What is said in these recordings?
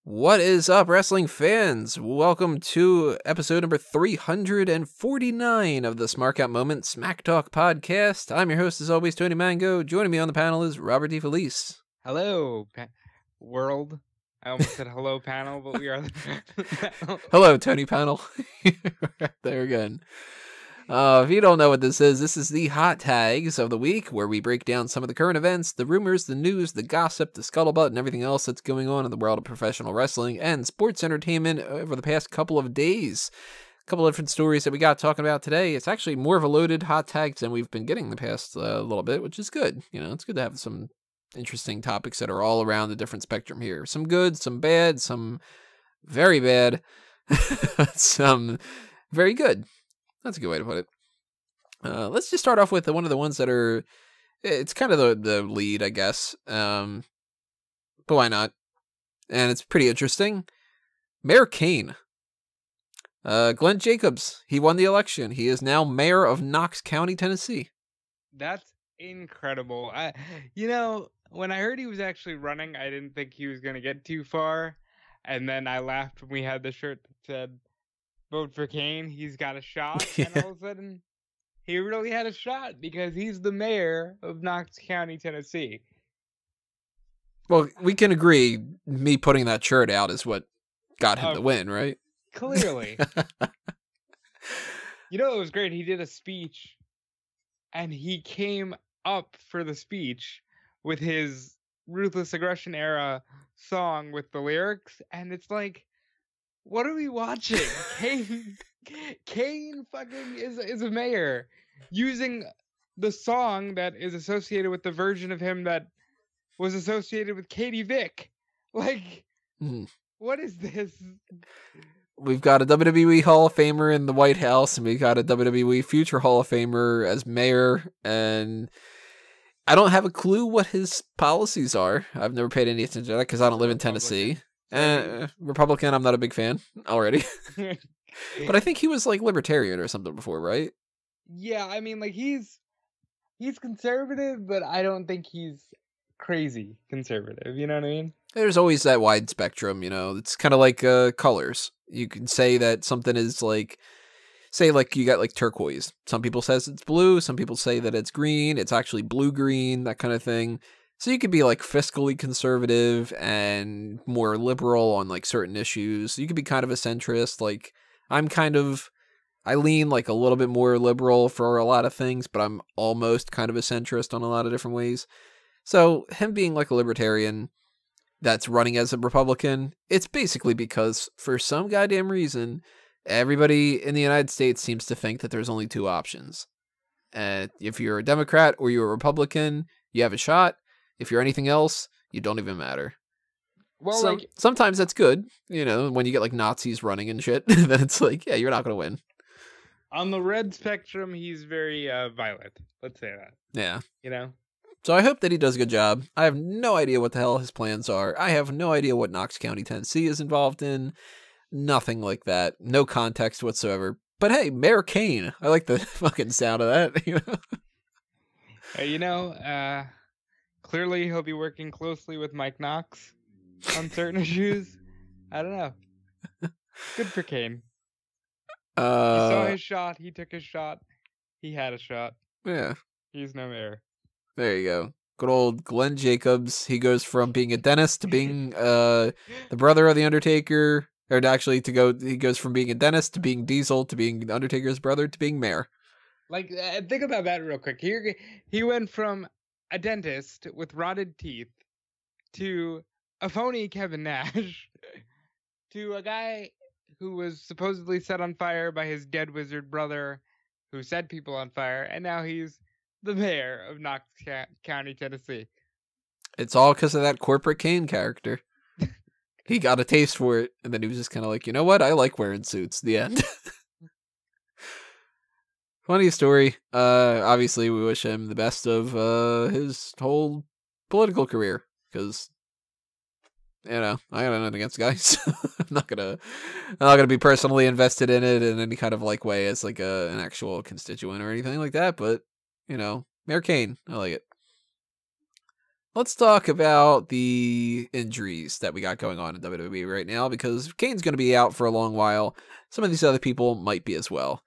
What is up, wrestling fans? Welcome to episode number 349 of the Smark Out Moment Smack Talk podcast. I'm your host, as always, Tony Mango. Joining me on the panel is Robert DeFelice. Hello, world. I almost said hello, panel, but we are the panel. Hello, Tony Panel. There again. If you don't know what this is the hot tags of the week, where we break down some of the current events, the rumors, the news, the gossip, the scuttlebutt, and everything else that's going on in the world of professional wrestling and sports entertainment over the past couple of days. A couple of different stories that we got talking about today. It's actually more of a loaded hot tags than we've been getting the past little bit, which is good. You know, it's good to have some interesting topics that are all around the different spectrum here. Some good, some bad, some very bad, some very good. That's a good way to put it. Let's just start off with one of the ones that are, it's kind of the lead, I guess. But why not? And it's pretty interesting. Mayor Kane. Glenn Jacobs, he won the election. He is now mayor of Knox County, Tennessee. That's incredible. When I heard he was actually running, I didn't think he was going to get too far. And then I laughed when we had the shirt that said, "Vote for Kane, he's got a shot." Yeah. And all of a sudden, he really had a shot because he's the mayor of Knox County, Tennessee. Well, we can agree me putting that shirt out is what got him the win, right? Clearly. It was great. He did a speech, and he came up for the speech with his Ruthless Aggression era song with the lyrics, and it's like, what are we watching? Kane fucking is a mayor using the song that is associated with the version of him that was associated with Katie Vick. Like, What is this? We've got a WWE Hall of Famer in the White House, and we've got a WWE Future Hall of Famer as mayor, and I don't have a clue what his policies are. I've never paid any attention to that because I don't live in Tennessee. Republican, I'm not a big fan already. But I think he was like libertarian or something before, right? Yeah, I mean, like he's conservative, but I don't think he's crazy conservative. You know what I mean? There's always that wide spectrum, you know. It's kind of like colors. You can say that something is like, say like you got like turquoise. Some people says it's blue. Some people say that it's green. It's actually blue-green, that kind of thing. So you could be like fiscally conservative and more liberal on like certain issues. You could be kind of a centrist. Like I lean like a little bit more liberal for a lot of things, but I'm almost kind of a centrist on a lot of different ways. So him being like a libertarian that's running as a Republican, it's basically because for some goddamn reason, everybody in the United States seems to think that there's only two options. If you're a Democrat or you're a Republican, you have a shot. If you're anything else, you don't even matter. Well, sometimes that's good, you know, when you get like Nazis running and shit, then it's like, yeah, you're not going to win. On the red spectrum, he's very violent. Let's say that. Yeah. You know? So I hope that he does a good job. I have no idea what the hell his plans are. I have no idea what Knox County, Tennessee is involved in. Nothing like that. No context whatsoever. But hey, Mayor Kane. I like the fucking sound of that. Clearly he'll be working closely with Mike Knox on certain issues. I don't know. Good for Kane. He saw his shot. He took his shot. He had a shot. Yeah. He's no mayor. There you go. Good old Glenn Jacobs. He goes from being a dentist to being the brother of the Undertaker. Or actually, he goes from being a dentist to being Diesel to being the Undertaker's brother to being mayor. Like, think about that real quick. He went from a dentist with rotted teeth to a phony Kevin Nash to a guy who was supposedly set on fire by his dead wizard brother who set people on fire, and now he's the mayor of Knox County, Tennessee. It's all because of that corporate Kane character. He got a taste for it, and then he was just kind of like, you know what? I like wearing suits. The end. Funny story. Obviously, we wish him the best of his whole political career, because I got nothing against the guys. I'm not gonna be personally invested in it in any kind of like way as like an actual constituent or anything like that. But Mayor Kane, I like it. let's talk about the injuries that we got going on in WWE right now, because Kane's going to be out for a long while. Some of these other people might be as well.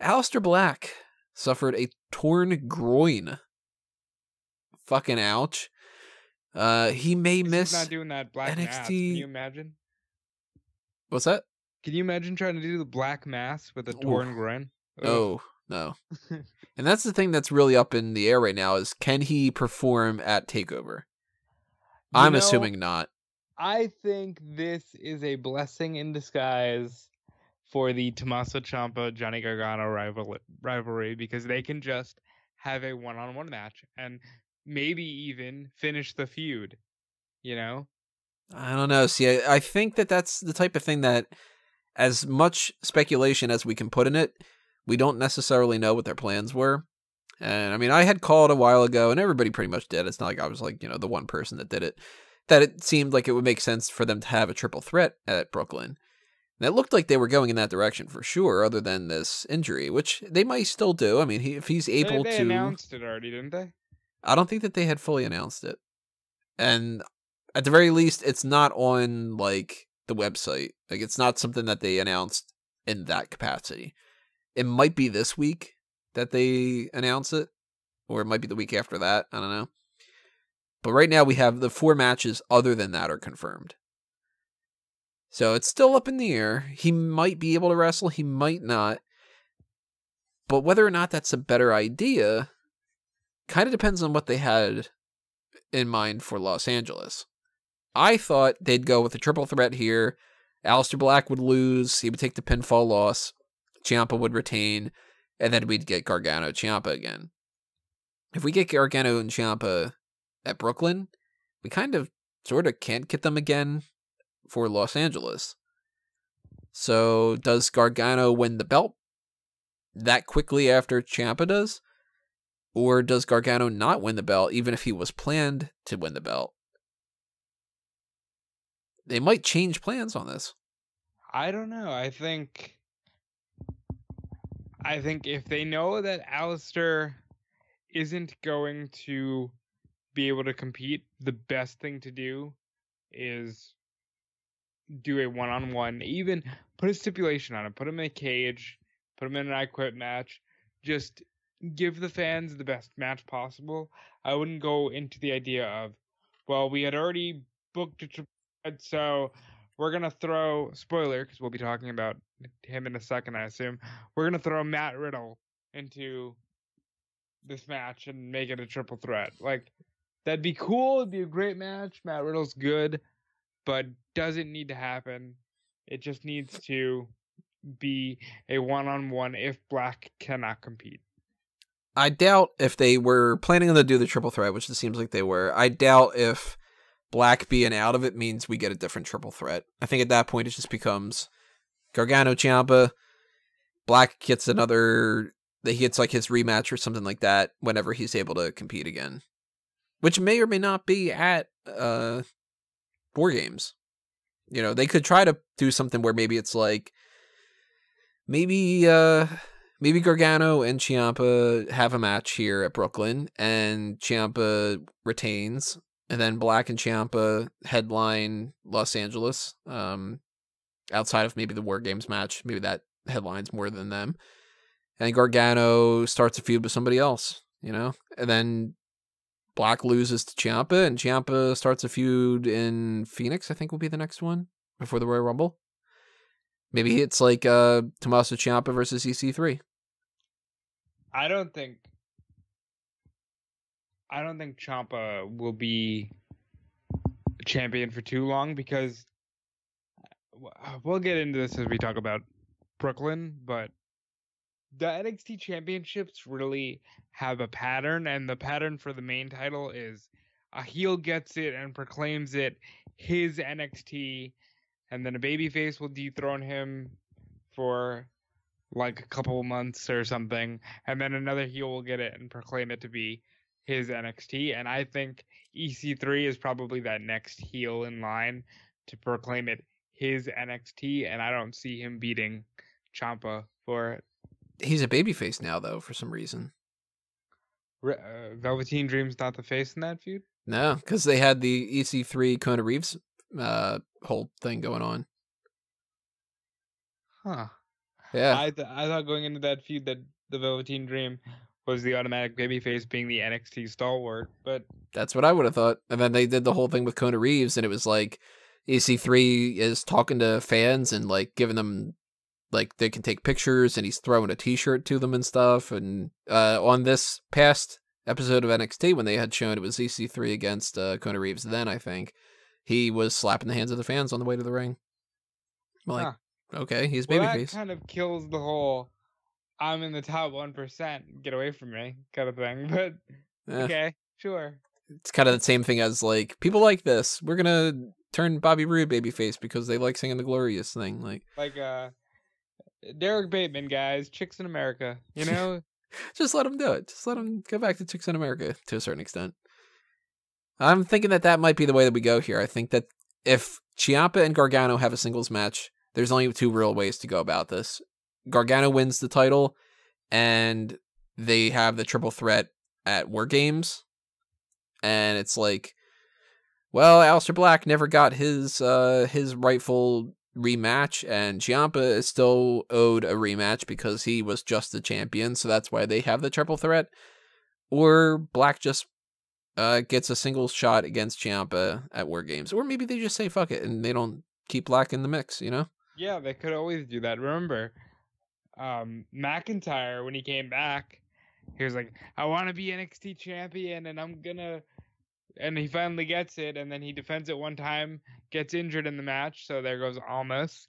Aleister Black suffered a torn groin. Fucking ouch. He may miss He's not doing that black NXT. mass. Can you imagine? What's that? Can you imagine trying to do the black mass with a torn groin? Oh, no. And that's the thing that's really up in the air right now is, can he perform at TakeOver? I'm assuming not. I think this is a blessing in disguise for the Tommaso Ciampa Johnny Gargano rivalry, because they can just have a one-on-one match and maybe even finish the feud, you know? I don't know. See, I think that that's the type of thing that, as much speculation as we can put in it, we don't necessarily know what their plans were. And I mean, I had called a while ago, and everybody pretty much did. It's not like I was like, the one person that did it, that it seemed like it would make sense for them to have a triple threat at Brooklyn. And it looked like they were going in that direction for sure, other than this injury, which they might still do. I mean, if he's able to... They announced it already, didn't they? I don't think that they had fully announced it. And at the very least, it's not on, like, the website. Like, it's not something that they announced in that capacity. It might be this week that they announce it, or it might be the week after that. I don't know. But right now we have the 4 matches other than that are confirmed. So it's still up in the air. He might be able to wrestle. He might not. But whether or not that's a better idea kind of depends on what they had in mind for Los Angeles. I thought they'd go with a triple threat here. Aleister Black would lose. He would take the pinfall loss. Ciampa would retain. And then we'd get Gargano Ciampa again. If we get Gargano and Ciampa at Brooklyn, we kind of sort of can't get them again for Los Angeles. So does Gargano win the belt that quickly after Ciampa does? Or does Gargano not win the belt even if he was planned to win the belt? They might change plans on this. I don't know. I think if they know that Aleister isn't going to be able to compete, the best thing to do is do a one-on-one. Even put a stipulation on it. Put him in a cage. Put him in an I Quit match. Just give the fans the best match possible. I wouldn't go into the idea of, well, we had already booked a triple threat, so we're going to throw, spoiler, because we'll be talking about him in a second, I assume, we're going to throw Matt Riddle into this match and make it a triple threat. Like, that'd be cool. It'd be a great match. Matt Riddle's good, but doesn't need to happen. It just needs to be a one-on-one if Black cannot compete. I doubt if they were planning on to do the triple threat, which it seems like they were. I doubt if Black being out of it means we get a different triple threat. I think at that point it just becomes Gargano Ciampa. Black gets another, he gets like his rematch or something like that whenever he's able to compete again, which may or may not be at War Games. They could try to do something where maybe it's like maybe Gargano and Ciampa have a match here at Brooklyn, and Ciampa retains, and then Black and Ciampa headline Los Angeles, outside of maybe the War Games match. Maybe that headlines more than them. And Gargano starts a feud with somebody else, and then Black loses to Ciampa, and Ciampa starts a feud in Phoenix, I think will be the next one, before the Royal Rumble. Maybe it's like Tommaso Ciampa versus EC3. I don't think Ciampa will be a champion for too long, because we'll get into this as we talk about Brooklyn, but the NXT championships really have a pattern, and the pattern for the main title is a heel gets it and proclaims it his NXT, and then a babyface will dethrone him for like a couple of months or something, and then another heel will get it and proclaim it to be his NXT. And I think EC3 is probably that next heel in line to proclaim it his NXT, and I don't see him beating Ciampa for it. He's a babyface now, though, for some reason. Velveteen Dream's not the face in that feud? No, because they had the EC3 Kona Reeves whole thing going on. Huh. Yeah. I thought going into that feud that the Velveteen Dream was the automatic babyface being the NXT stalwart, but That's what I would have thought. And then they did the whole thing with Kona Reeves, and it was like EC3 is talking to fans and like giving them like they can take pictures, and he's throwing a T-shirt to them and stuff. And on this past episode of NXT, when they had shown it was EC3 against Kona Reeves, then I think he was slapping the hands of the fans on the way to the ring. I'm like, okay, he's babyface. That kind of kills the whole "I'm in the top 1%, get away from me" kind of thing. But okay, sure. It's kind of the same thing as like people like this. We're gonna turn Bobby Roode babyface because they like singing the Glorious thing, like Derek Bateman, guys, Chicks in America. You know, just let him do it. Just let him go back to Chicks in America to a certain extent. I'm thinking that might be the way that we go here. I think that if Ciampa and Gargano have a singles match, there's only two real ways to go about this. Gargano wins the title, and they have the triple threat at War Games. And it's like, well, Aleister Black never got his rightful rematch, and Ciampa is still owed a rematch because he was just the champion, so that's why they have the triple threat. Or Black just gets a single shot against Ciampa at War Games. Or maybe they just say fuck it, and they don't keep Black in the mix, you know? Yeah, they could always do that. Remember, McIntyre, when he came back, he was like, I want to be NXT champion, and he finally gets it, and then he defends it one time, gets injured in the match, so there goes Almas,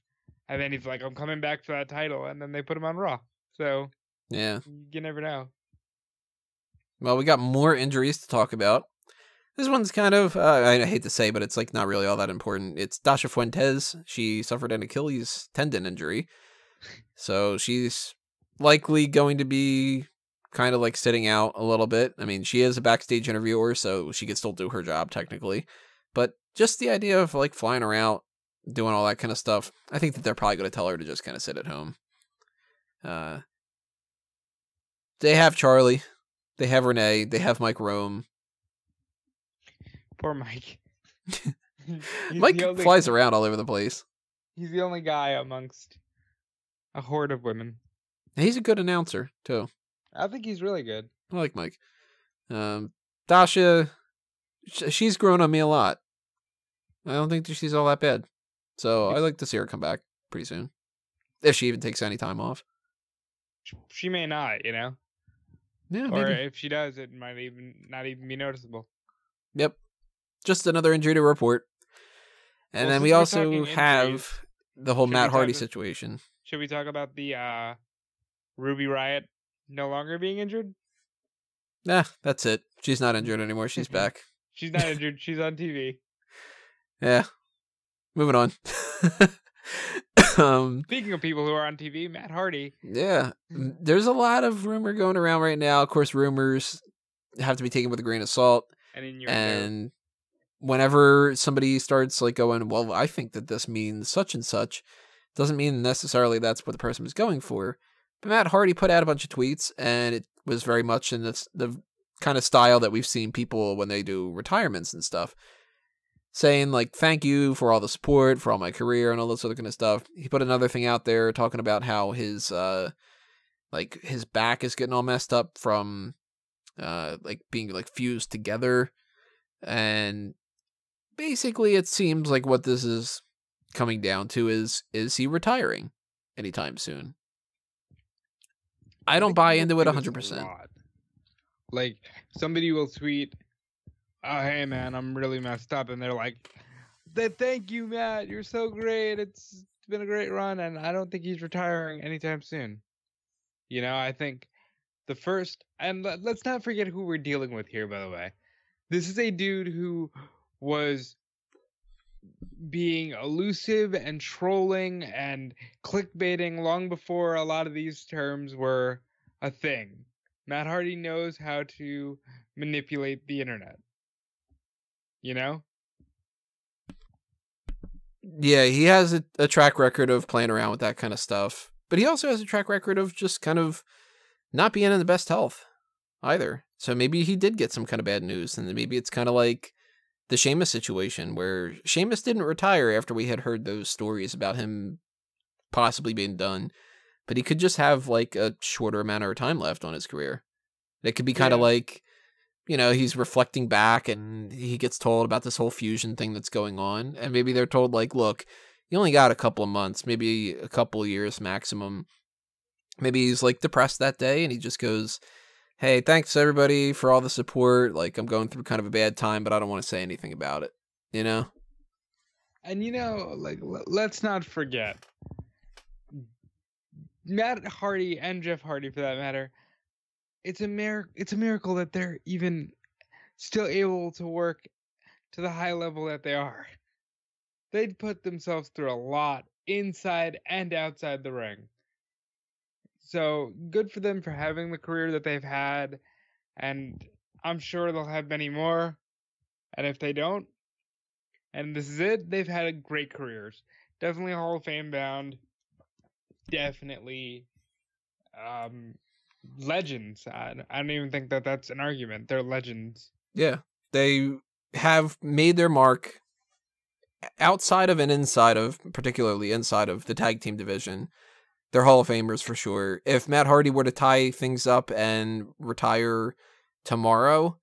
and then he's like, I'm coming back for that title, and then they put him on Raw. So, yeah, you never know. Well, we got more injuries to talk about. This one's kind of, I hate to say, but it's like not really all that important. It's Dasha Fuentes. She suffered an Achilles tendon injury. So she's likely going to be kind of like sitting out a little bit. I mean, she is a backstage interviewer, so she could still do her job technically. But just the idea of like flying around, doing all that kind of stuff, I think that they're probably going to tell her to just kind of sit at home. They have Charlie. They have Renee. They have Mike Rome. Poor Mike. Mike flies around all over the place. He's the only guy amongst a horde of women. He's a good announcer, too. I think he's really good. I like Mike. Dasha, she's grown on me a lot. I don't think that she's all that bad. So I'd like to see her come back pretty soon. If she even takes any time off. She may not, you know? Yeah, or maybe. If she does, it might not even be noticeable. Yep. Just another injury to report. And then we also have the whole Matt Hardy situation. Should we talk about the Ruby Riott no longer being injured? Nah, that's it. She's not injured anymore. She's back. She's not injured. She's on TV. Yeah. Moving on. Speaking of people who are on TV, Matt Hardy. Yeah. There's a lot of rumor going around right now. Of course, rumors have to be taken with a grain of salt. And whenever somebody starts like going, well, I think that this means such and such, doesn't mean necessarily that's what the person was going for. But Matt Hardy put out a bunch of tweets, and it was very much in the kind of style that we've seen people when they do retirements and stuff, saying like, thank you for all the support, for all my career, and all this other kind of stuff. He put another thing out there talking about how his his back is getting all messed up from like being like fused together. And basically it seems like what this is coming down to is he retiring anytime soon? I don't buy into it 100%. Like, somebody will tweet, oh, hey, man, I'm really messed up. And they're like, thank you, Matt. You're so great. It's been a great run. And I don't think he's retiring anytime soon. You know, I think the first, and let's not forget who we're dealing with here, by the way. This is a dude who was being elusive and trolling and clickbaiting long before a lot of these terms were a thing. Matt Hardy knows how to manipulate the internet. You know? Yeah, he has a track record of playing around with that kind of stuff. But he also has a track record of just kind of not being in the best health. either. So maybe he did get some kind of bad news, and maybe it's kind of like the Sheamus situation, where Sheamus didn't retire after we had heard those stories about him possibly being done, but he could just have like a shorter amount of time left on his career. It could be kind of like, he's reflecting back and he gets told about this whole fusion thing that's going on, and maybe they're told like, look, you only got a couple of months, maybe a couple of years maximum. Maybe he's like depressed that day and he just goes, hey, thanks everybody for all the support. Like, I'm going through kind of a bad time, but I don't want to say anything about it, And like, let's not forget, Matt Hardy and Jeff Hardy, for that matter, it's a miracle that they're even still able to work to the high level that they are. They'd put themselves through a lot inside and outside the ring. So good for them for having the career that they've had, and I'm sure they'll have many more. And if they don't, and this is it, they've had great careers. Definitely Hall of Fame bound. Definitely legends. I don't even think that that's an argument. They're legends. Yeah, they have made their mark outside of and inside of, particularly inside of the tag team division. They're Hall of Famers for sure. If Matt Hardy were to tie things up and retire tomorrow,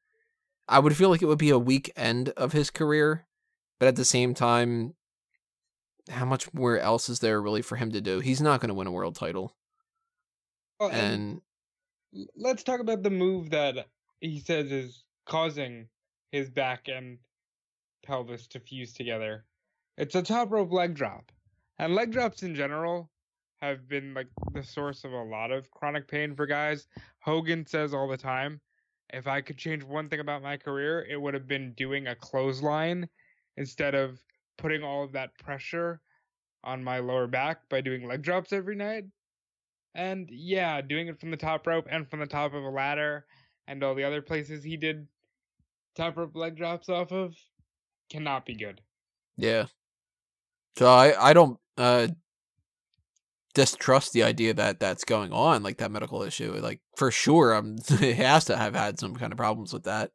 I would feel like it would be a weak end of his career. But at the same time, how much more else is there really for him to do? He's not going to win a world title. Well, and let's talk about the move that he says is causing his back and pelvis to fuse together. It's a top rope leg drop. And leg drops in general have been like the source of a lot of chronic pain for guys. Hogan says all the time, if I could change one thing about my career, it would have been doing a clothesline instead of putting all of that pressure on my lower back by doing leg drops every night. And yeah, doing it from the top rope and from the top of a ladder and all the other places he did top rope leg drops off of cannot be good. Yeah. So I don't distrust the idea that that's going on, like that medical issue. Like, for sure, it has to have had some kind of problems with that.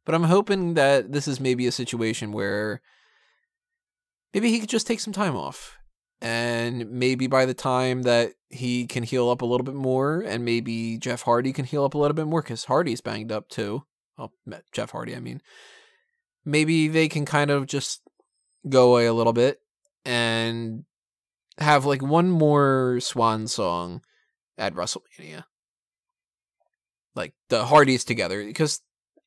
But I'm hoping that this is maybe a situation where maybe he could just take some time off. And maybe by the time that he can heal up a little bit more, and maybe Jeff Hardy can heal up a little bit more, because Hardy's banged up too. Well, Jeff Hardy, I mean. Maybe they can kind of just go away a little bit and have like one more swan song at WrestleMania. Like the Hardys together, because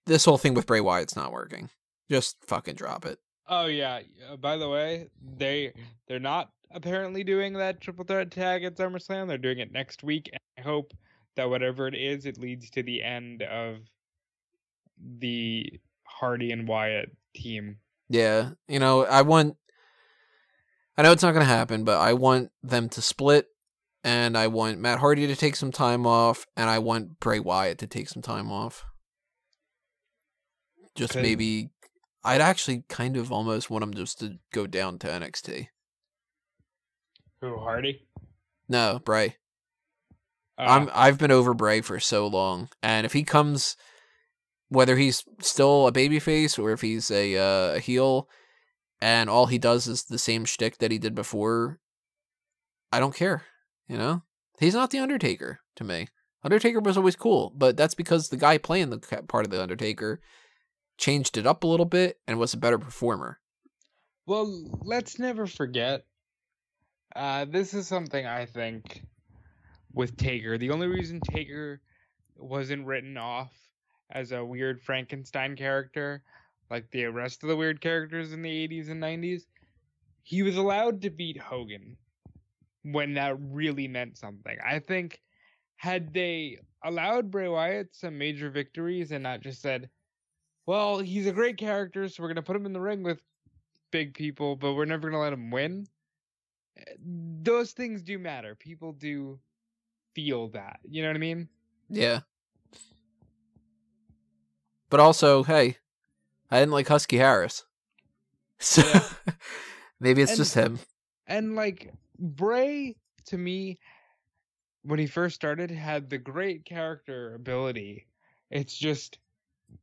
this whole thing with Bray Wyatt's not working. Just fucking drop it. Oh yeah. By the way, they're not apparently doing that triple threat tag at SummerSlam. They're doing it next week, and I hope that whatever it is, it leads to the end of the Hardy and Wyatt team. Yeah, I know it's not going to happen, but I want them to split, and I want Matt Hardy to take some time off, and I want Bray Wyatt to take some time off. Just maybe, I'd actually kind of almost want him just to go down to NXT. Who, Hardy? No, Bray. I've been over Bray for so long, and if he comes, whether he's still a babyface or if he's a heel, and all he does is the same shtick that he did before, I don't care. He's not the Undertaker to me. Undertaker was always cool, but that's because the guy playing the part of the Undertaker changed it up a little bit and was a better performer. Well, let's never forget. This is something I think with Taker. The only reason Taker wasn't written off as a weird Frankenstein character, like the rest of the weird characters in the 80s and 90s, he was allowed to beat Hogan when that really meant something. I think had they allowed Bray Wyatt some major victories and not just said, well, he's a great character, so we're going to put him in the ring with big people, but we're never going to let him win. Those things do matter. People do feel that. You know what I mean? Yeah. But also, hey, I didn't like Husky Harris. So yeah. Maybe it's just him. And like Bray, to me, when he first started, had the great character ability It's just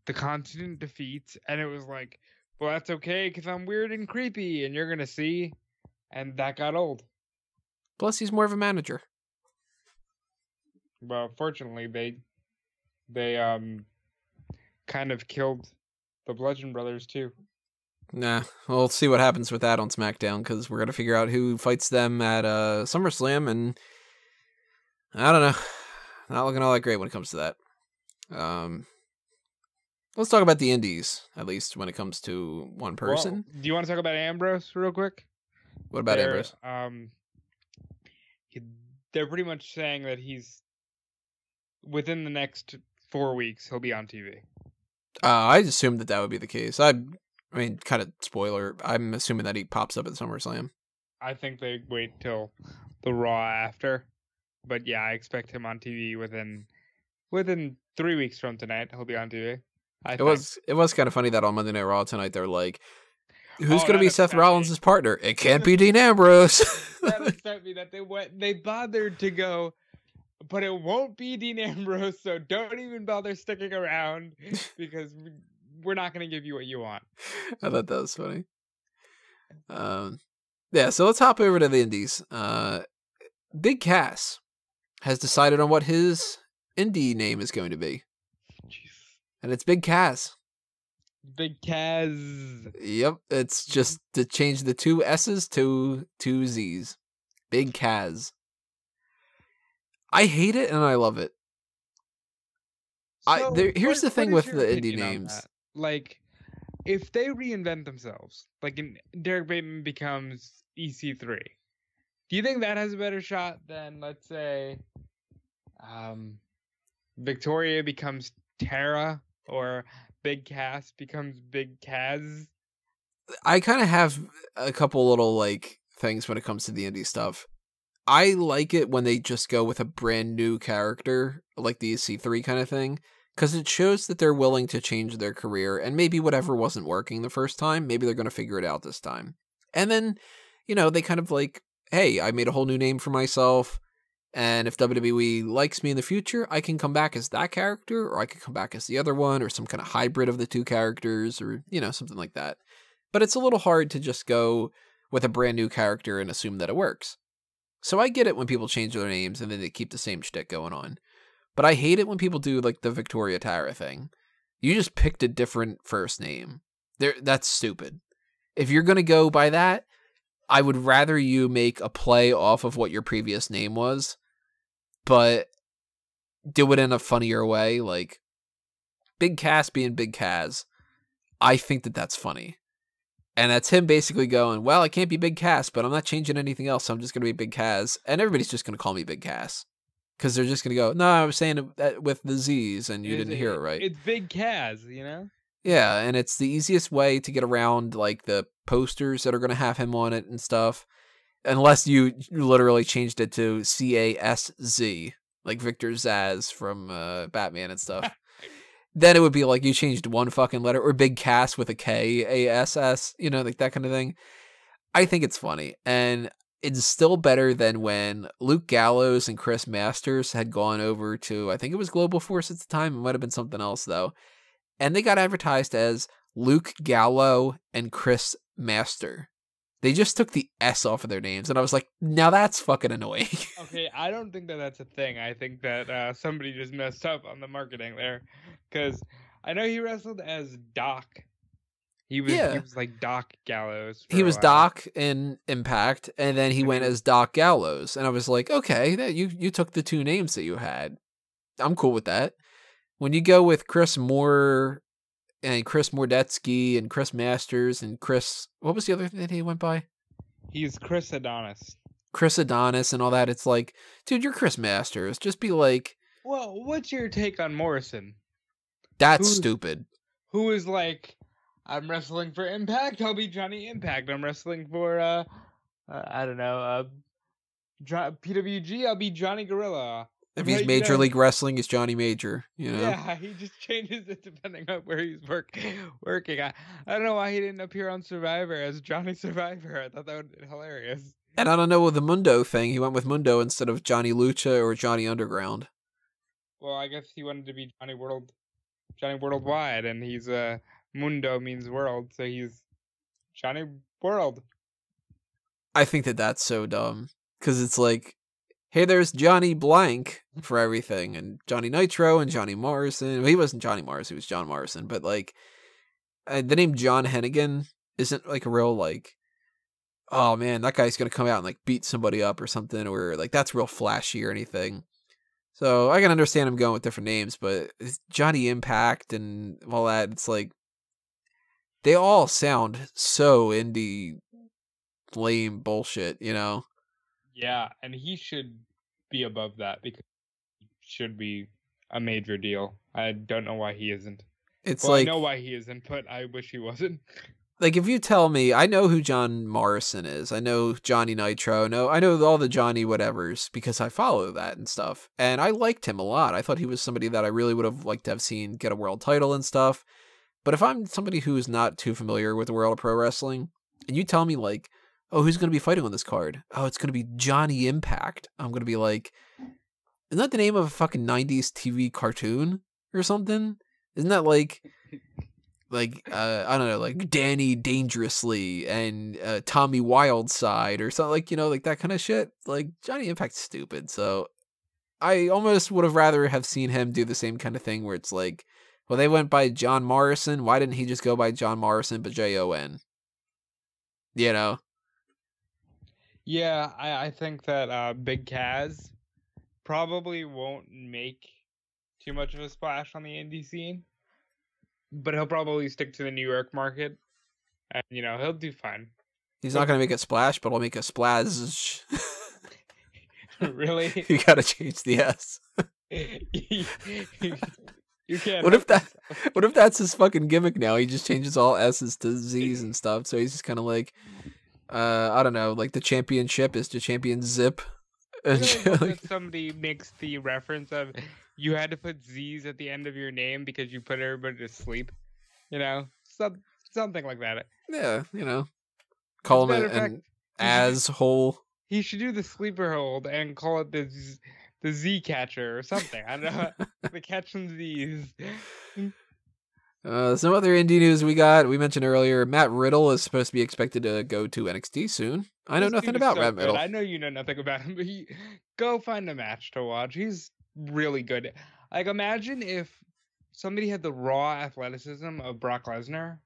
the constant defeats, and it was like, well, that's okay because I'm weird and creepy, and you're gonna see, and that got old. Plus, he's more of a manager. Well, fortunately, they kind of killed the Bludgeon Brothers too. Nah, we'll see what happens with that on SmackDown, because we're gonna figure out who fights them at SummerSlam, and I don't know, not looking all that great when it comes to that. Let's talk about the Indies, at least when it comes to one person. Well, do you want to talk about Ambrose real quick? What about Ambrose? They're pretty much saying that he's within the next 4 weeks he'll be on TV. I assumed that would be the case. I mean, kind of spoiler. I'm assuming that he pops up at SummerSlam. I think they wait till the Raw after, but yeah, I expect him on TV within 3 weeks from tonight. He'll be on TV. It was kind of funny that on Monday Night Raw tonight they're like, who's going to be Seth Rollins' partner? It can't be Dean Ambrose. That upset me that they bothered to go, but it won't be Dean Ambrose, so don't even bother sticking around because we're not going to give you what you want. I thought that was funny. Yeah, so let's hop over to the Indies. Big Cazz has decided on what his indie name is going to be. Jeez. And it's Big Cazz. Big Cazz. Yep, it's just to change the 2 S's to 2 Z's. Big Cazz. I hate it and I love it. So here's the thing with the indie names. Like, if they reinvent themselves, like Derek Bateman becomes EC3, do you think that has a better shot than, let's say, Victoria becomes Tara, or Big Cass becomes Big Cazz? I kind of have a couple little like things when it comes to the indie stuff. I like it when they just go with a brand new character, like the EC3 kind of thing, because it shows that they're willing to change their career, and maybe whatever wasn't working the first time, maybe they're going to figure it out this time. And then, they kind of like, hey, I made a whole new name for myself, and if WWE likes me in the future, I can come back as that character, or I could come back as the other one, or some kind of hybrid of the 2 characters, or, something like that. But it's a little hard to just go with a brand new character and assume that it works. So I get it when people change their names and then they keep the same shtick going on. But I hate it when people do like the Victoria Tara thing. You just picked a different first name. That's stupid. If you're going to go by that, I would rather you make a play off of what your previous name was, but do it in a funnier way. Like Big Cass being Big Cazz. I think that that's funny. And that's him basically going, well, I can't be Big Cass, but I'm not changing anything else, so I'm just going to be Big Cazz. And everybody's just going to call me Big Cass. Because they're just going to go, no, I was saying it with the Z's, and you didn't hear it right. It's Big Cazz, Yeah, and it's the easiest way to get around, like, the posters that are going to have him on it and stuff. Unless you literally changed it to C-A-S-Z, like Victor Zsasz from Batman and stuff. Then it would be like you changed one fucking letter, or Big Cass with a K-A-S-S, like that kind of thing. I think it's funny, and it's still better than when Luke Gallows and Chris Masters had gone over to, I think it was Global Force at the time, it might have been something else though, and they got advertised as Luke Gallo and Chris Master. They just took the S off of their names, and I was like, now that's fucking annoying. Okay, I don't think that that's a thing. I think that somebody just messed up on the marketing there, because I know he wrestled as Doc. He was like Doc Gallows. He was Doc in Impact, and then he went as Doc Gallows, and I was like, okay, you took the 2 names that you had. I'm cool with that. When you go with Chris Moore and Chris Mordetsky and Chris Masters and Chris, what was the other thing that he went by? He's Chris Adonis. Chris Adonis and all that. It's like, dude, you're Chris Masters. Just be like, well, what's your take on Morrison? That's stupid. Who is like, I'm wrestling for Impact, I'll be Johnny Impact. I'm wrestling for, I don't know, PWG, I'll be Johnny Gorilla. If he's Major League Wrestling, he's Johnny Major, Yeah, he just changes it depending on where he's working. I don't know why he didn't appear on Survivor as Johnny Survivor. I thought that would be hilarious. And I don't know with the Mundo thing. He went with Mundo instead of Johnny Lucha or Johnny Underground. Well, I guess he wanted to be Johnny World. Johnny Worldwide, and he's Mundo means world, so he's Johnny World. I think that that's so dumb because it's like, hey, there's Johnny Blank for everything, and Johnny Nitro and Johnny Morrison. Well, he wasn't Johnny Morrison; he was John Morrison. But like, the name John Hennigan isn't like a real like, oh man, that guy's gonna come out and like beat somebody up or something, or like that's real flashy or anything. So I can understand him going with different names, but it's Johnny Impact and all that, it's like they all sound so indie lame bullshit, you know? Yeah, and he should be above that because it should be a major deal. I don't know why he isn't. It's Well, like, I know why he isn't, but I wish he wasn't. like if you tell me, I know who John Morrison is. I know Johnny Nitro. No, I know all the Johnny whatevers because I follow that and stuff. And I liked him a lot. I thought he was somebody that I really would have liked to have seen get a world title and stuff. But if I'm somebody who's not too familiar with the world of pro wrestling, and you tell me like, oh, who's going to be fighting on this card? Oh, it's going to be Johnny Impact. I'm going to be like, isn't that the name of a fucking 90s TV cartoon or something? Isn't that like I don't know, like Danny Dangerously and Tommy Wildside or something, like, you know, like that kind of shit. Like Johnny Impact's stupid. So I almost would have rather have seen him do the same kind of thing where it's like, well, they went by John Morrison. Why didn't he just go by John Morrison but Jon? You know? Yeah, I think that Big Cazz probably won't make too much of a splash on the indie scene, but he'll probably stick to the New York market, and he'll do fine. He's not going to make a splash, but I'll make a splash. Really? You got to change the S. You can't. What if that's his fucking gimmick now? He just changes all S's to Z's and stuff. So he's just kind of like, I don't know, like the championship is the champion zip. If somebody makes the reference of you had to put Z's at the end of your name because you put everybody to sleep, something like that. Yeah, call him an asshole. He should do the sleeper hold and call it the Z catcher or something. I don't know. The catching Z's. Some other indie news we mentioned earlier, Matt Riddle is supposed to be expected to go to NXT soon. I know nothing about Matt Riddle. I know you know nothing about him, but go find a match to watch. He's really good. Like, imagine if somebody had the raw athleticism of Brock Lesnar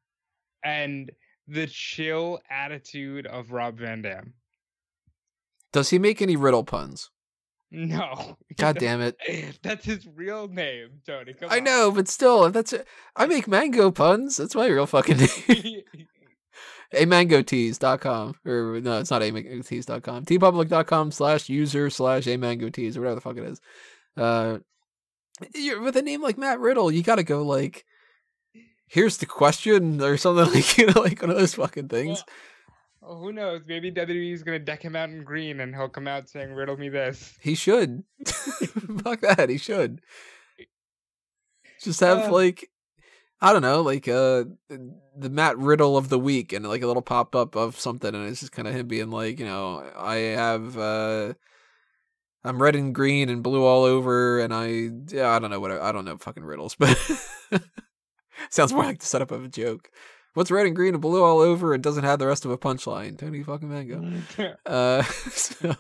and the chill attitude of Rob Van Dam. Does he make any Riddle puns? No. God damn it. That's his real name, Tony. Come on. I know, but still, if that's it. I make mango puns. That's my real fucking name. amangotees.com. Or no, it's not amangotees.com. tpublic.com/user/amangotees or whatever the fuck it is. With a name like Matt Riddle, you gotta go like, here's the question or something, like, like one of those fucking things. Well, who knows? Maybe WWE's gonna deck him out in green and he'll come out saying, riddle me this. He should. Fuck that, he should. Just have like, I don't know, like the Matt Riddle of the week and like a little pop up of something, and it's just kind of him being like, I have I'm red and green and blue all over, and I don't know fucking riddles, but sounds more like the setup of a joke. What's red and green and blue all over and doesn't have the rest of a punchline? Tony fucking Mango. So,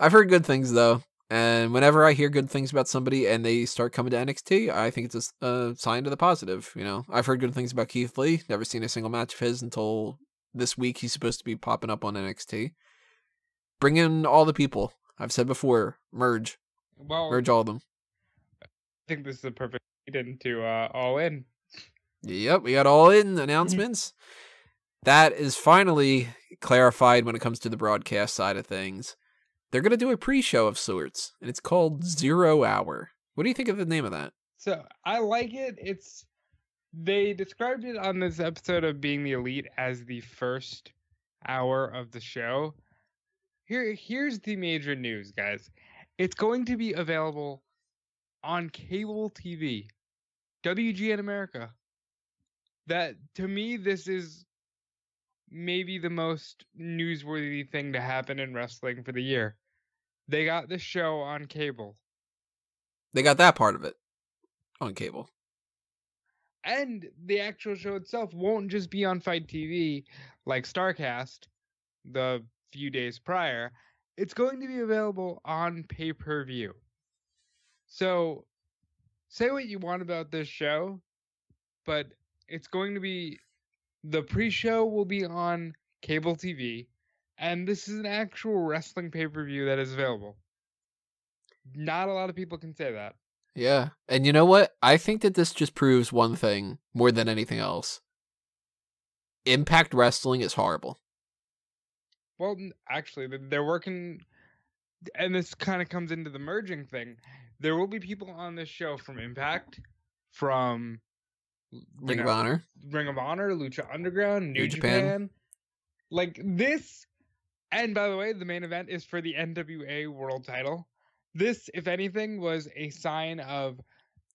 I've heard good things though, and whenever I hear good things about somebody and they start coming to NXT, I think it's a sign to the positive. I've heard good things about Keith Lee. Never seen a single match of his until this week. He's supposed to be popping up on NXT. Bring in all the people. I've said before, merge all of them. I think this is the perfect lead into All In. Yep, we got All In announcements. That is finally clarified when it comes to the broadcast side of things. They're going to do a pre-show of sorts, and it's called 0 Hour. What do you think of the name of that? So, I like it. They described it on this episode of Being the Elite as the first hour of the show. Here's the major news, guys. It's going to be available on cable TV. WGN America. That, to me, this is maybe the most newsworthy thing to happen in wrestling for the year. They got the show on cable. They got that part of it on cable. And the actual show itself won't just be on Fight TV like StarCast the few days prior. It's going to be available on pay-per-view. So, say what you want about this show, but it's going to be, the pre-show will be on cable TV, and this is an actual wrestling pay-per-view that is available. Not a lot of people can say that. Yeah. And you know what? I think that this just proves one thing more than anything else. Impact Wrestling is horrible. Well, actually, they're working, and this kind of comes into the merging thing. There will be people on this show from Impact, from Ring of Honor, Lucha Underground, New Japan. Like this, and by the way, the main event is for the NWA World Title. This, if anything, was a sign of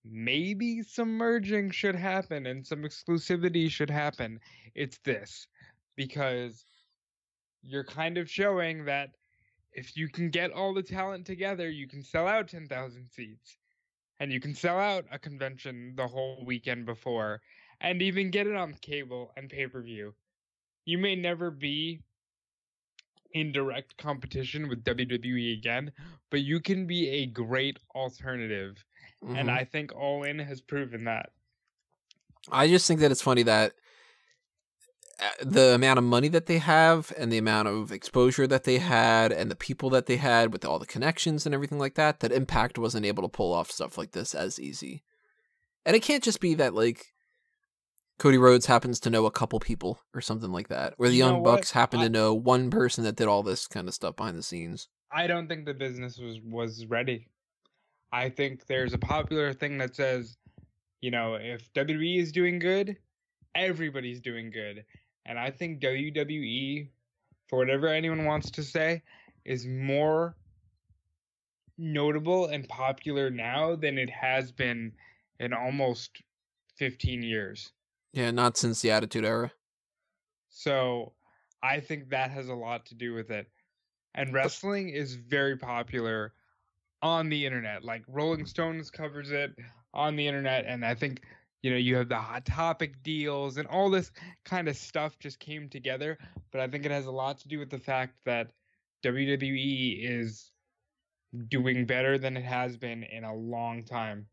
maybe some merging should happen and some exclusivity should happen. It's this, because you're kind of showing that if you can get all the talent together, you can sell out 10,000 seats. And you can sell out a convention the whole weekend before, and even get it on cable and pay-per-view. You may never be in direct competition with WWE again, but you can be a great alternative. Mm-hmm. And I think All In has proven that. I just think that it's funny that the amount of money that they have and the amount of exposure that they had and the people that they had with all the connections and everything like that, that Impact wasn't able to pull off stuff like this as easy. And it can't just be that, like, Cody Rhodes happens to know a couple people or something like that, or the Young Bucks happen to know one person that did all this kind of stuff behind the scenes. I don't think the business was ready. I think there's a popular thing that says, you know, if WWE is doing good, everybody's doing good. And I think WWE, for whatever anyone wants to say, is more notable and popular now than it has been in almost 15 years. Yeah, not since the Attitude Era. So I think that has a lot to do with it. And wrestling is very popular on the internet. Like Rolling Stones covers it on the internet, and I think, you know, you have the Hot Topic deals and all this kind of stuff just came together. But I think it has a lot to do with the fact that WWE is doing better than it has been in a long time.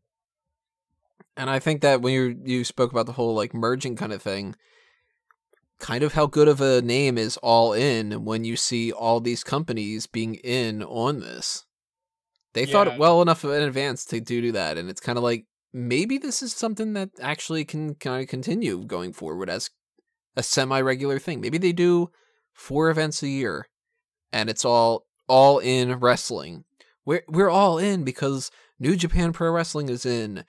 And I think that when you spoke about the whole like merging kind of thing, kind of how good of a name is All In when you see all these companies being in on this. They thought well enough in advance to do that, and it's kind of like, maybe this is something that actually can kind of continue going forward as a semi-regular thing. Maybe they do 4 events a year, and it's all in wrestling. We're all in because New Japan Pro Wrestling is in,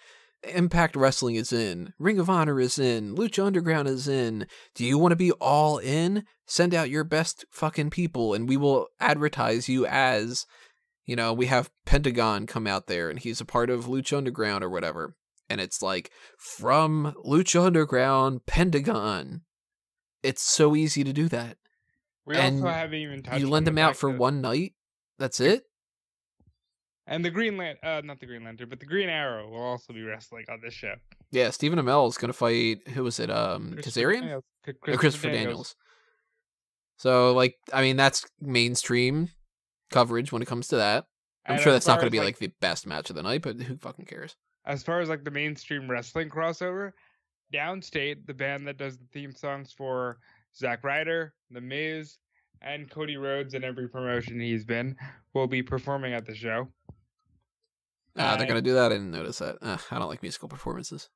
Impact Wrestling is in, Ring of Honor is in, Lucha Underground is in. Do you want to be all in? Send out your best fucking people, and we will advertise you as, you know, we have Pentagon come out there, and he's a part of Lucha Underground or whatever. And it's like, from Lucha Underground, Pentagon. It's so easy to do that. We also haven't even touched. You lend them out for one night. That's it. And the not the Green Lantern, but the Green Arrow will also be wrestling on this show. Yeah, Stephen Amell is going to fight, who was it, Kazarian? Christopher Daniels. So, like, I mean, that's mainstream coverage when it comes to that. I'm sure that's not going to be, like, the best match of the night, but who fucking cares? As far as, like, the mainstream wrestling crossover, Downstate, the band that does the theme songs for Zack Ryder, The Miz, and Cody Rhodes in every promotion he's been, will be performing at the show. They're going to do that? I didn't notice that. I don't like musical performances.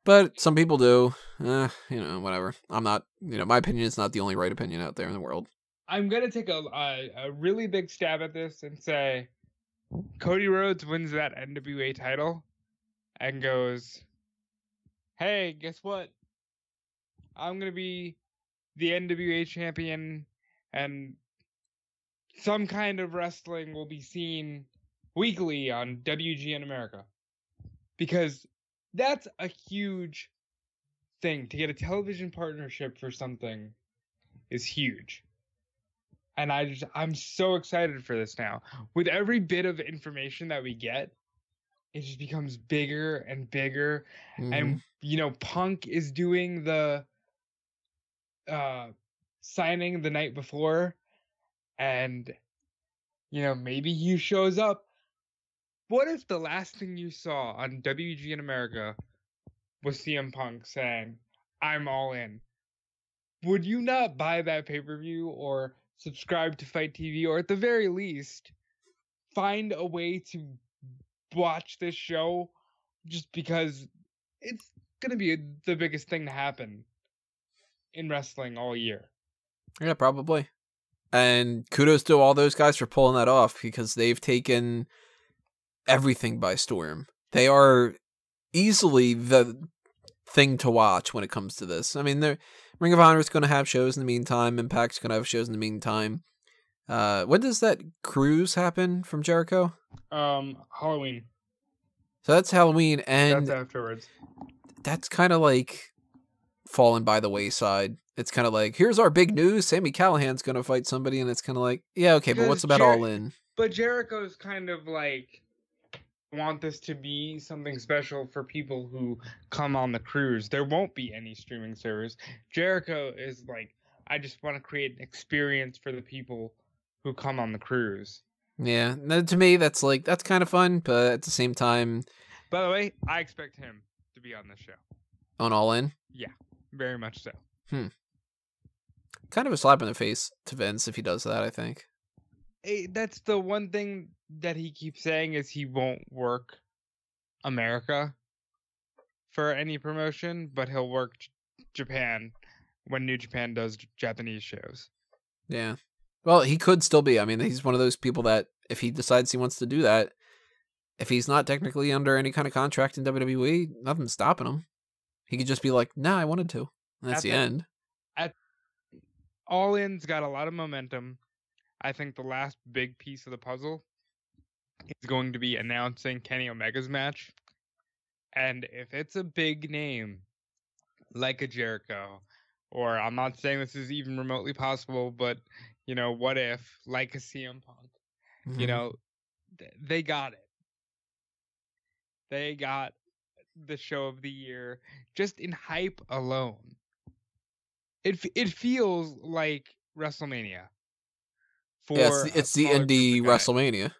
But some people do. You know, whatever. I'm not, you know, my opinion is not the only right opinion out there in the world. I'm going to take a really big stab at this and say Cody Rhodes wins that NWA title and goes, hey, guess what? I'm going to be the NWA champion, and some kind of wrestling will be seen weekly on WGN America. Because that's a huge thing. To get a television partnership for something is huge. And I'm so excited for this now. With every bit of information that we get, it just becomes bigger and bigger. Mm-hmm. And Punk is doing the signing the night before, and maybe he shows up. What if the last thing you saw on WG in America was CM Punk saying, "I'm all in"? Would you not buy that pay-per-view or subscribe to Fight TV, or at the very least find a way to watch this show, just because it's going to be the biggest thing to happen in wrestling all year? Yeah, probably. And kudos to all those guys for pulling that off, because they've taken everything by storm. They are easily the thing to watch when it comes to this. I mean, Ring of Honor is going to have shows in the meantime. Impact's going to have shows in the meantime. When does that cruise happen from Jericho? Halloween. So that's Halloween, and That's afterwards. that's kind of like fallen by the wayside. It's kind of like, here's our big news: Sami Callihan's going to fight somebody, and it's kind of like, yeah, okay, but what's about All In? But Jericho's kind of like, want this to be something special for people who come on the cruise. There won't be any streaming service. Jericho is like, I just want to create an experience for the people who come on the cruise. Yeah, to me, that's kind of fun, but at the same time... By the way, I expect him to be on this show. On All In? Yeah, very much so. Kind of a slap in the face to Vince if he does that, I think. That's the one thing that he keeps saying, is he won't work America for any promotion, but he'll work Japan when New Japan does Japanese shows. Yeah. Well, he could still be. I mean, he's one of those people that if he decides he wants to do that, if he's not technically under any kind of contract in WWE, nothing's stopping him. He could just be like, nah, I wanted to. And that's the end. All In's got a lot of momentum. I think the last big piece of the puzzle is going to be announcing Kenny Omega's match. And if it's a big name, like a Jericho, or I'm not saying this is even remotely possible, but, what if, like a CM Punk, they got it. They got the show of the year just in hype alone. It feels like WrestleMania. It's the indie WrestleMania.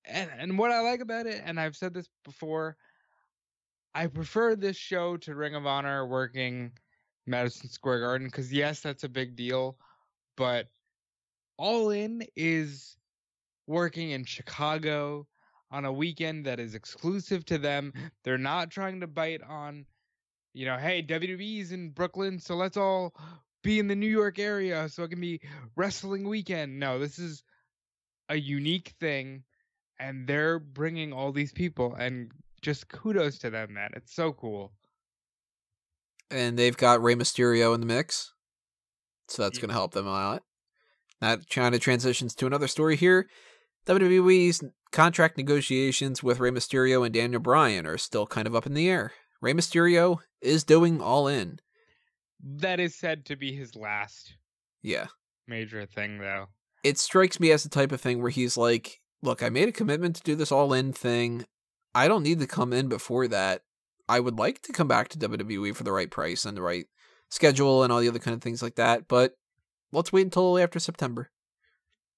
And what I like about it, and I've said this before, I prefer this show to Ring of Honor working Madison Square Garden, because yes, that's a big deal, but All In is working in Chicago on a weekend that is exclusive to them. They're not trying to bite on, hey, WWE's in Brooklyn, so let's all be in the New York area so it can be wrestling weekend. No, this is a unique thing, and they're bringing all these people, and just kudos to them, man. It's so cool. And they've got Rey Mysterio in the mix, so that's going to help them a lot. That kind of transitions to another story here. WWE's contract negotiations with Rey Mysterio and Daniel Bryan are still kind of up in the air. Rey Mysterio is doing All In. That is said to be his last major thing, though. It strikes me as the type of thing where he's like, look, I made a commitment to do this All In thing. I don't need to come in before that. I would like to come back to WWE for the right price and the right schedule and all the other kind of things like that, but let's wait until after September.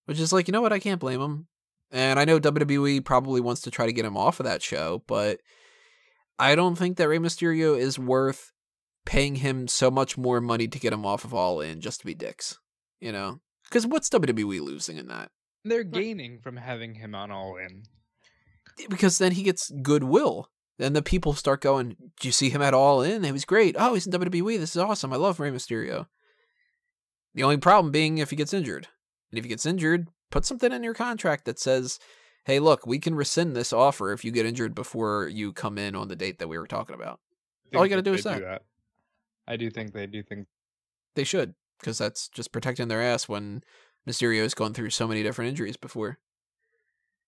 Which is like, you know what? I can't blame him. And I know WWE probably wants to try to get him off of that show, but I don't think that Rey Mysterio is worth paying him so much more money to get him off of All In just to be dicks. Because what's WWE losing in that? They're gaining from having him on All In. Because then he gets goodwill. Then the people start going, "Do you see him at All In? It was great. Oh, he's in WWE. This is awesome. I love Rey Mysterio." The only problem being if he gets injured. And if he gets injured, put something in your contract that says, hey, look, we can rescind this offer if you get injured before you come in on the date that we were talking about. All you got to do is that. I do think they do think they should, because that's just protecting their ass when Mysterio has gone through so many different injuries before.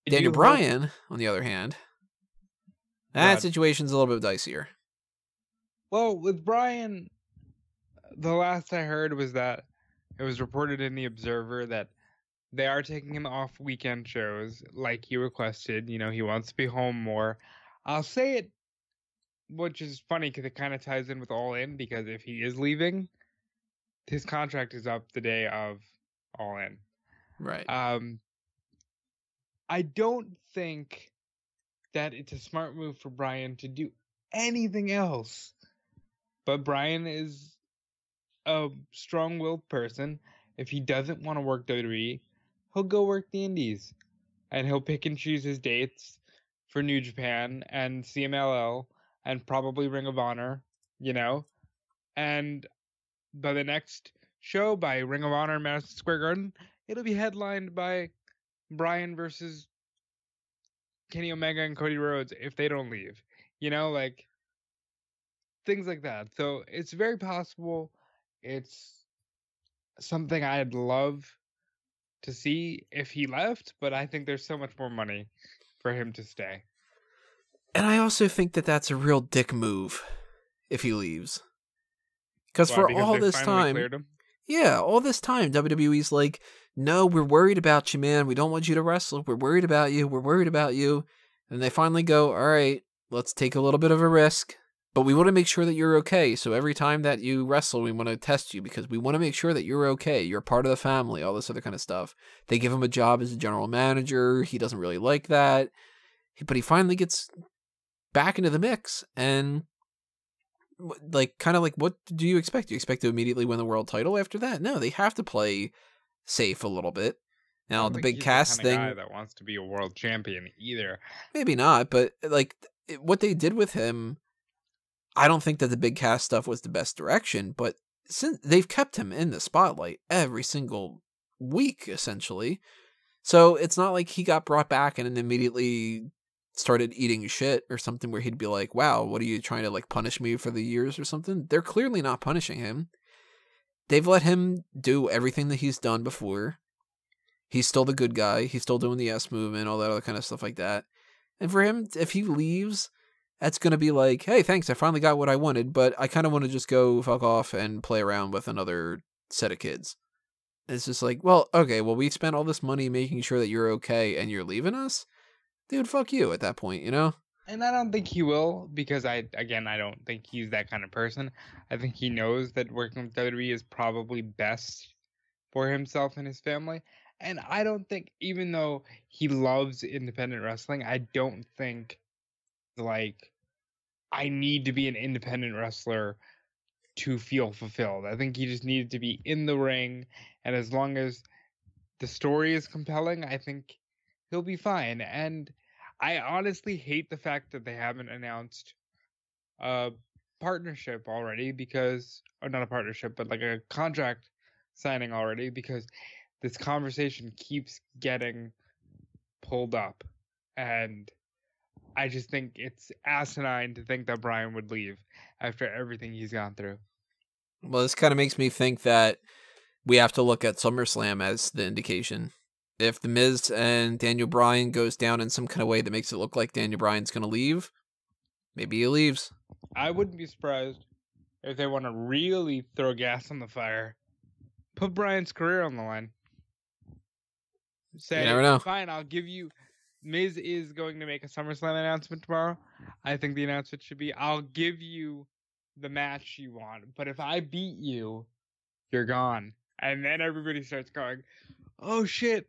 Daniel Bryan, on the other hand, that situation's a little bit dicier. Well, with Bryan, the last I heard was that it was reported in the Observer that They are taking him off weekend shows like he requested. You know, he wants to be home more. I'll say it, which is funny because it kind of ties in with All In, because if he is leaving, his contract is up the day of All In. Right. I don't think that it's a smart move for Bryan to do anything else. But Bryan is a strong-willed person. If he doesn't want to work WWE, he'll go work the Indies. And he'll pick and choose his dates for New Japan and CMLL and probably Ring of Honor, you know? And by the next show, by Ring of Honor in Madison Square Garden, it'll be headlined by Bryan versus Kenny Omega and Cody Rhodes if they don't leave. You know, like, things like that. So it's very possible. It's something I'd love to see if he left, but I think there's so much more money for him to stay. And I also think that that's a real dick move if he leaves. Because for all this time, yeah, all this time, WWE's like, no, we're worried about you, man. We don't want you to wrestle. We're worried about you. We're worried about you. And they finally go, all right, let's take a little bit of a risk, but we want to make sure that you're okay. So every time that you wrestle, we want to test you because we want to make sure that you're okay. You're part of the family, all this other kind of stuff. They give him a job as a general manager. He doesn't really like that, but he finally gets back into the mix. And like, kind of like, what do you expect? Do you expect to immediately win the world title after that? No, they have to play safe a little bit. Now, the Big Cazz thing, guy that wants to be a world champion either. Maybe not, but like what they did with him, I don't think that the Big Cazz stuff was the best direction, but since they've kept him in the spotlight every single week, essentially. So it's not like he got brought back and then immediately started eating shit or something where he'd be like, wow, what are you trying to like punish me for the years or something? They're clearly not punishing him. They've let him do everything that he's done before. He's still the good guy. He's still doing the S move and all that other kind of stuff like that. And for him, if he leaves, that's going to be like, hey, thanks, I finally got what I wanted, but I kind of want to just go fuck off and play around with another set of kids. It's just like, well, okay, well, we spent all this money making sure that you're okay and you're leaving us? Dude, fuck you at that point, you know? And I don't think he will, because I don't think he's that kind of person. I think he knows that working with WWE is probably best for himself and his family. And I don't think, even though he loves independent wrestling, I don't think, like, I need to be an independent wrestler to feel fulfilled. I think he just needed to be in the ring, and as long as the story is compelling, I think he'll be fine. And I honestly hate the fact that they haven't announced a partnership already, because, or not a partnership, but like a contract signing already, because this conversation keeps getting pulled up. And I just think it's asinine to think that Bryan would leave after everything he's gone through. Well, this kind of makes me think that we have to look at SummerSlam as the indication. If The Miz and Daniel Bryan goes down in some kind of way that makes it look like Daniel Bryan's going to leave, maybe he leaves. I wouldn't be surprised if they want to really throw gas on the fire. Put Bryan's career on the line. Say, you never know. Fine, I'll give you... Miz is going to make a SummerSlam announcement tomorrow. I think the announcement should be, I'll give you the match you want, but if I beat you, you're gone. And then everybody starts going, oh shit,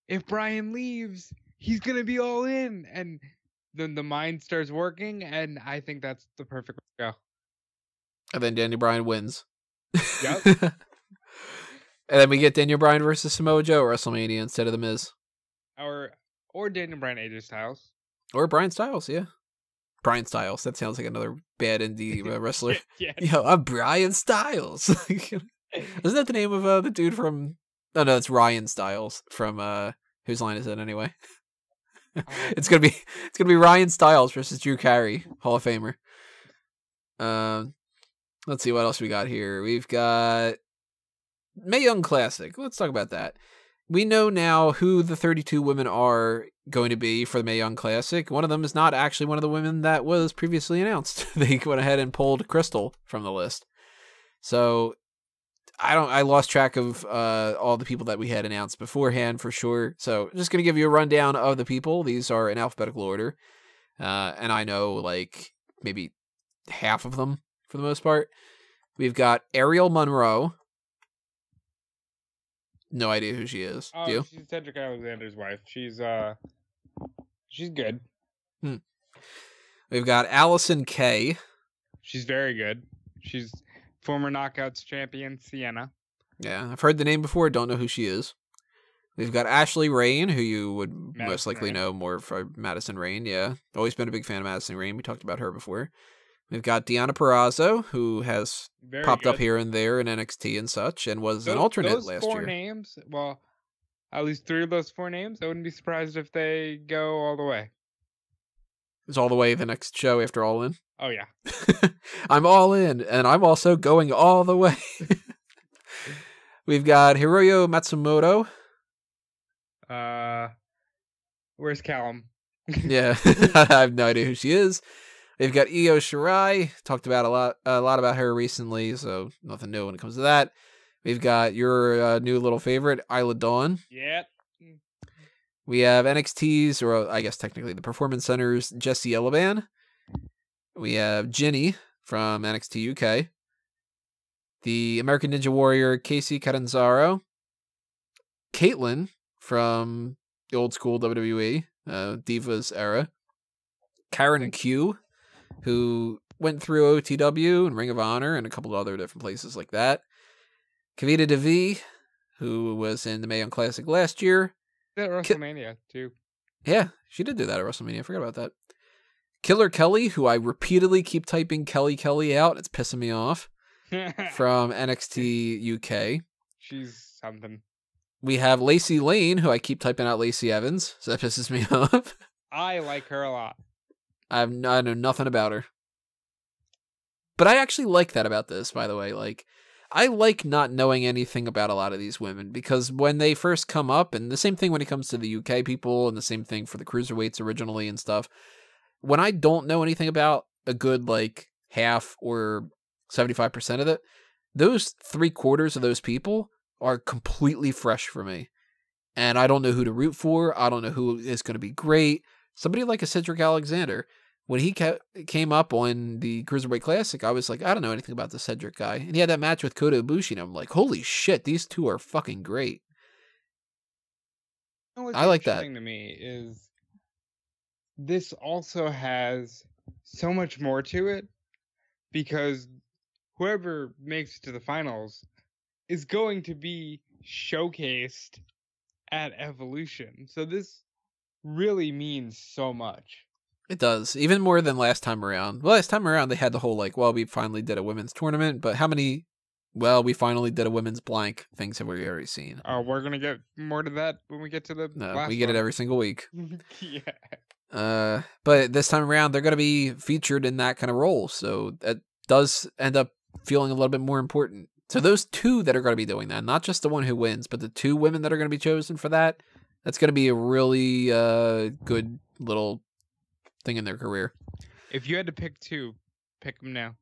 if Bryan leaves, he's going to be all in. And then the mind starts working, and I think that's the perfect way to go. And then Daniel Bryan wins. Yep. And then we get Daniel Bryan versus Samoa Joe at WrestleMania instead of The Miz. Or Daniel Bryan, AJ Styles. Or Bryan Styles, yeah. Bryan Styles. That sounds like another bad indie wrestler. Yeah. Yo, I'm Bryan Styles. Isn't that the name of the dude from... Oh, no, it's Ryan Styles from... Whose line is it anyway? It's gonna be Ryan Styles versus Drew Carey, Hall of Famer. Let's see what else we got here. We've got Mae Young Classic. Let's talk about that. We know now who the 32 women are going to be for the Mae Young Classic. One of them is not actually one of the women that was previously announced. They went ahead and pulled Crystal from the list. So I lost track of all the people that we had announced beforehand for sure. So just gonna give you a rundown of the people. These are in alphabetical order, and I know like maybe half of them for the most part. We've got Ariel Monroe. No idea who she is. Do you? She's Cedric Alexander's wife. She's good. We've got Allison Kay. She's very good. She's former Knockouts champion, Sienna. Yeah, I've heard the name before. Don't know who she is. We've got Ashley Rain, who you would most likely know more for Madison Rain. Yeah, always been a big fan of Madison Rain. We talked about her before. We've got Deonna Purrazzo, who has popped up here and there in NXT and such, and was an alternate last year. Those 4 names, well, at least 3 of those 4 names, I wouldn't be surprised if they go all the way. It's all the way the next show after All In? Oh, yeah. I'm all in, and I'm also going all the way. We've got Hiroyo Matsumoto. Where's Callum? Yeah, I have no idea who she is. We've got Io Shirai. Talked about a lot about her recently, so nothing new when it comes to that. We've got your new little favorite, Isla Dawn. Yep. We have NXT's, or I guess technically the Performance Center's, Jessie Elaban. We have Ginny from NXT UK. The American Ninja Warrior, Casey Catanzaro. Caitlyn from the old school WWE, Divas era. Karen Q, who went through OTW and Ring of Honor and a couple of other different places like that. Kavita Devi, who was in the Mae Young Classic last year. At WrestleMania, too. Yeah, she did do that at WrestleMania. I forgot about that. Killer Kelly, who I repeatedly keep typing Kelly out. It's pissing me off. From NXT UK. She's something. We have Lacey Lane, who I keep typing out Lacey Evans, so that pisses me off. I like her a lot. I know nothing about her. But I actually like that about this, by the way. Like, I like not knowing anything about a lot of these women, because when they first come up, and the same thing when it comes to the UK people, and the same thing for the cruiserweights originally and stuff, when I don't know anything about a good, like, half or 75% of it, those 3/4 of those people are completely fresh for me. And I don't know who to root for. I don't know who is going to be great. Somebody like a Cedric Alexander, when he came up on the Cruiserweight Classic, I was like, I don't know anything about the Cedric guy. And he had that match with Kota Ibushi, and I'm like, holy shit, these two are fucking great. I like that. What's interesting to me is this also has so much more to it, because whoever makes it to the finals is going to be showcased at Evolution. So this really means so much. It does, even more than last time around. Well, last time around they had the whole like, well, we finally did a women's tournament, but how many, well, we finally did a women's blank things have we already seen? Oh, we're gonna get more to that when we get to the last we get one. it every single week. Yeah. But this time around they're gonna be featured in that kind of role, so that does end up feeling a little bit more important. So those two that are going to be doing that, not just the one who wins, but the 2 women that are going to be chosen for that, that's going to be a really good little thing in their career. If you had to pick 2, pick them now.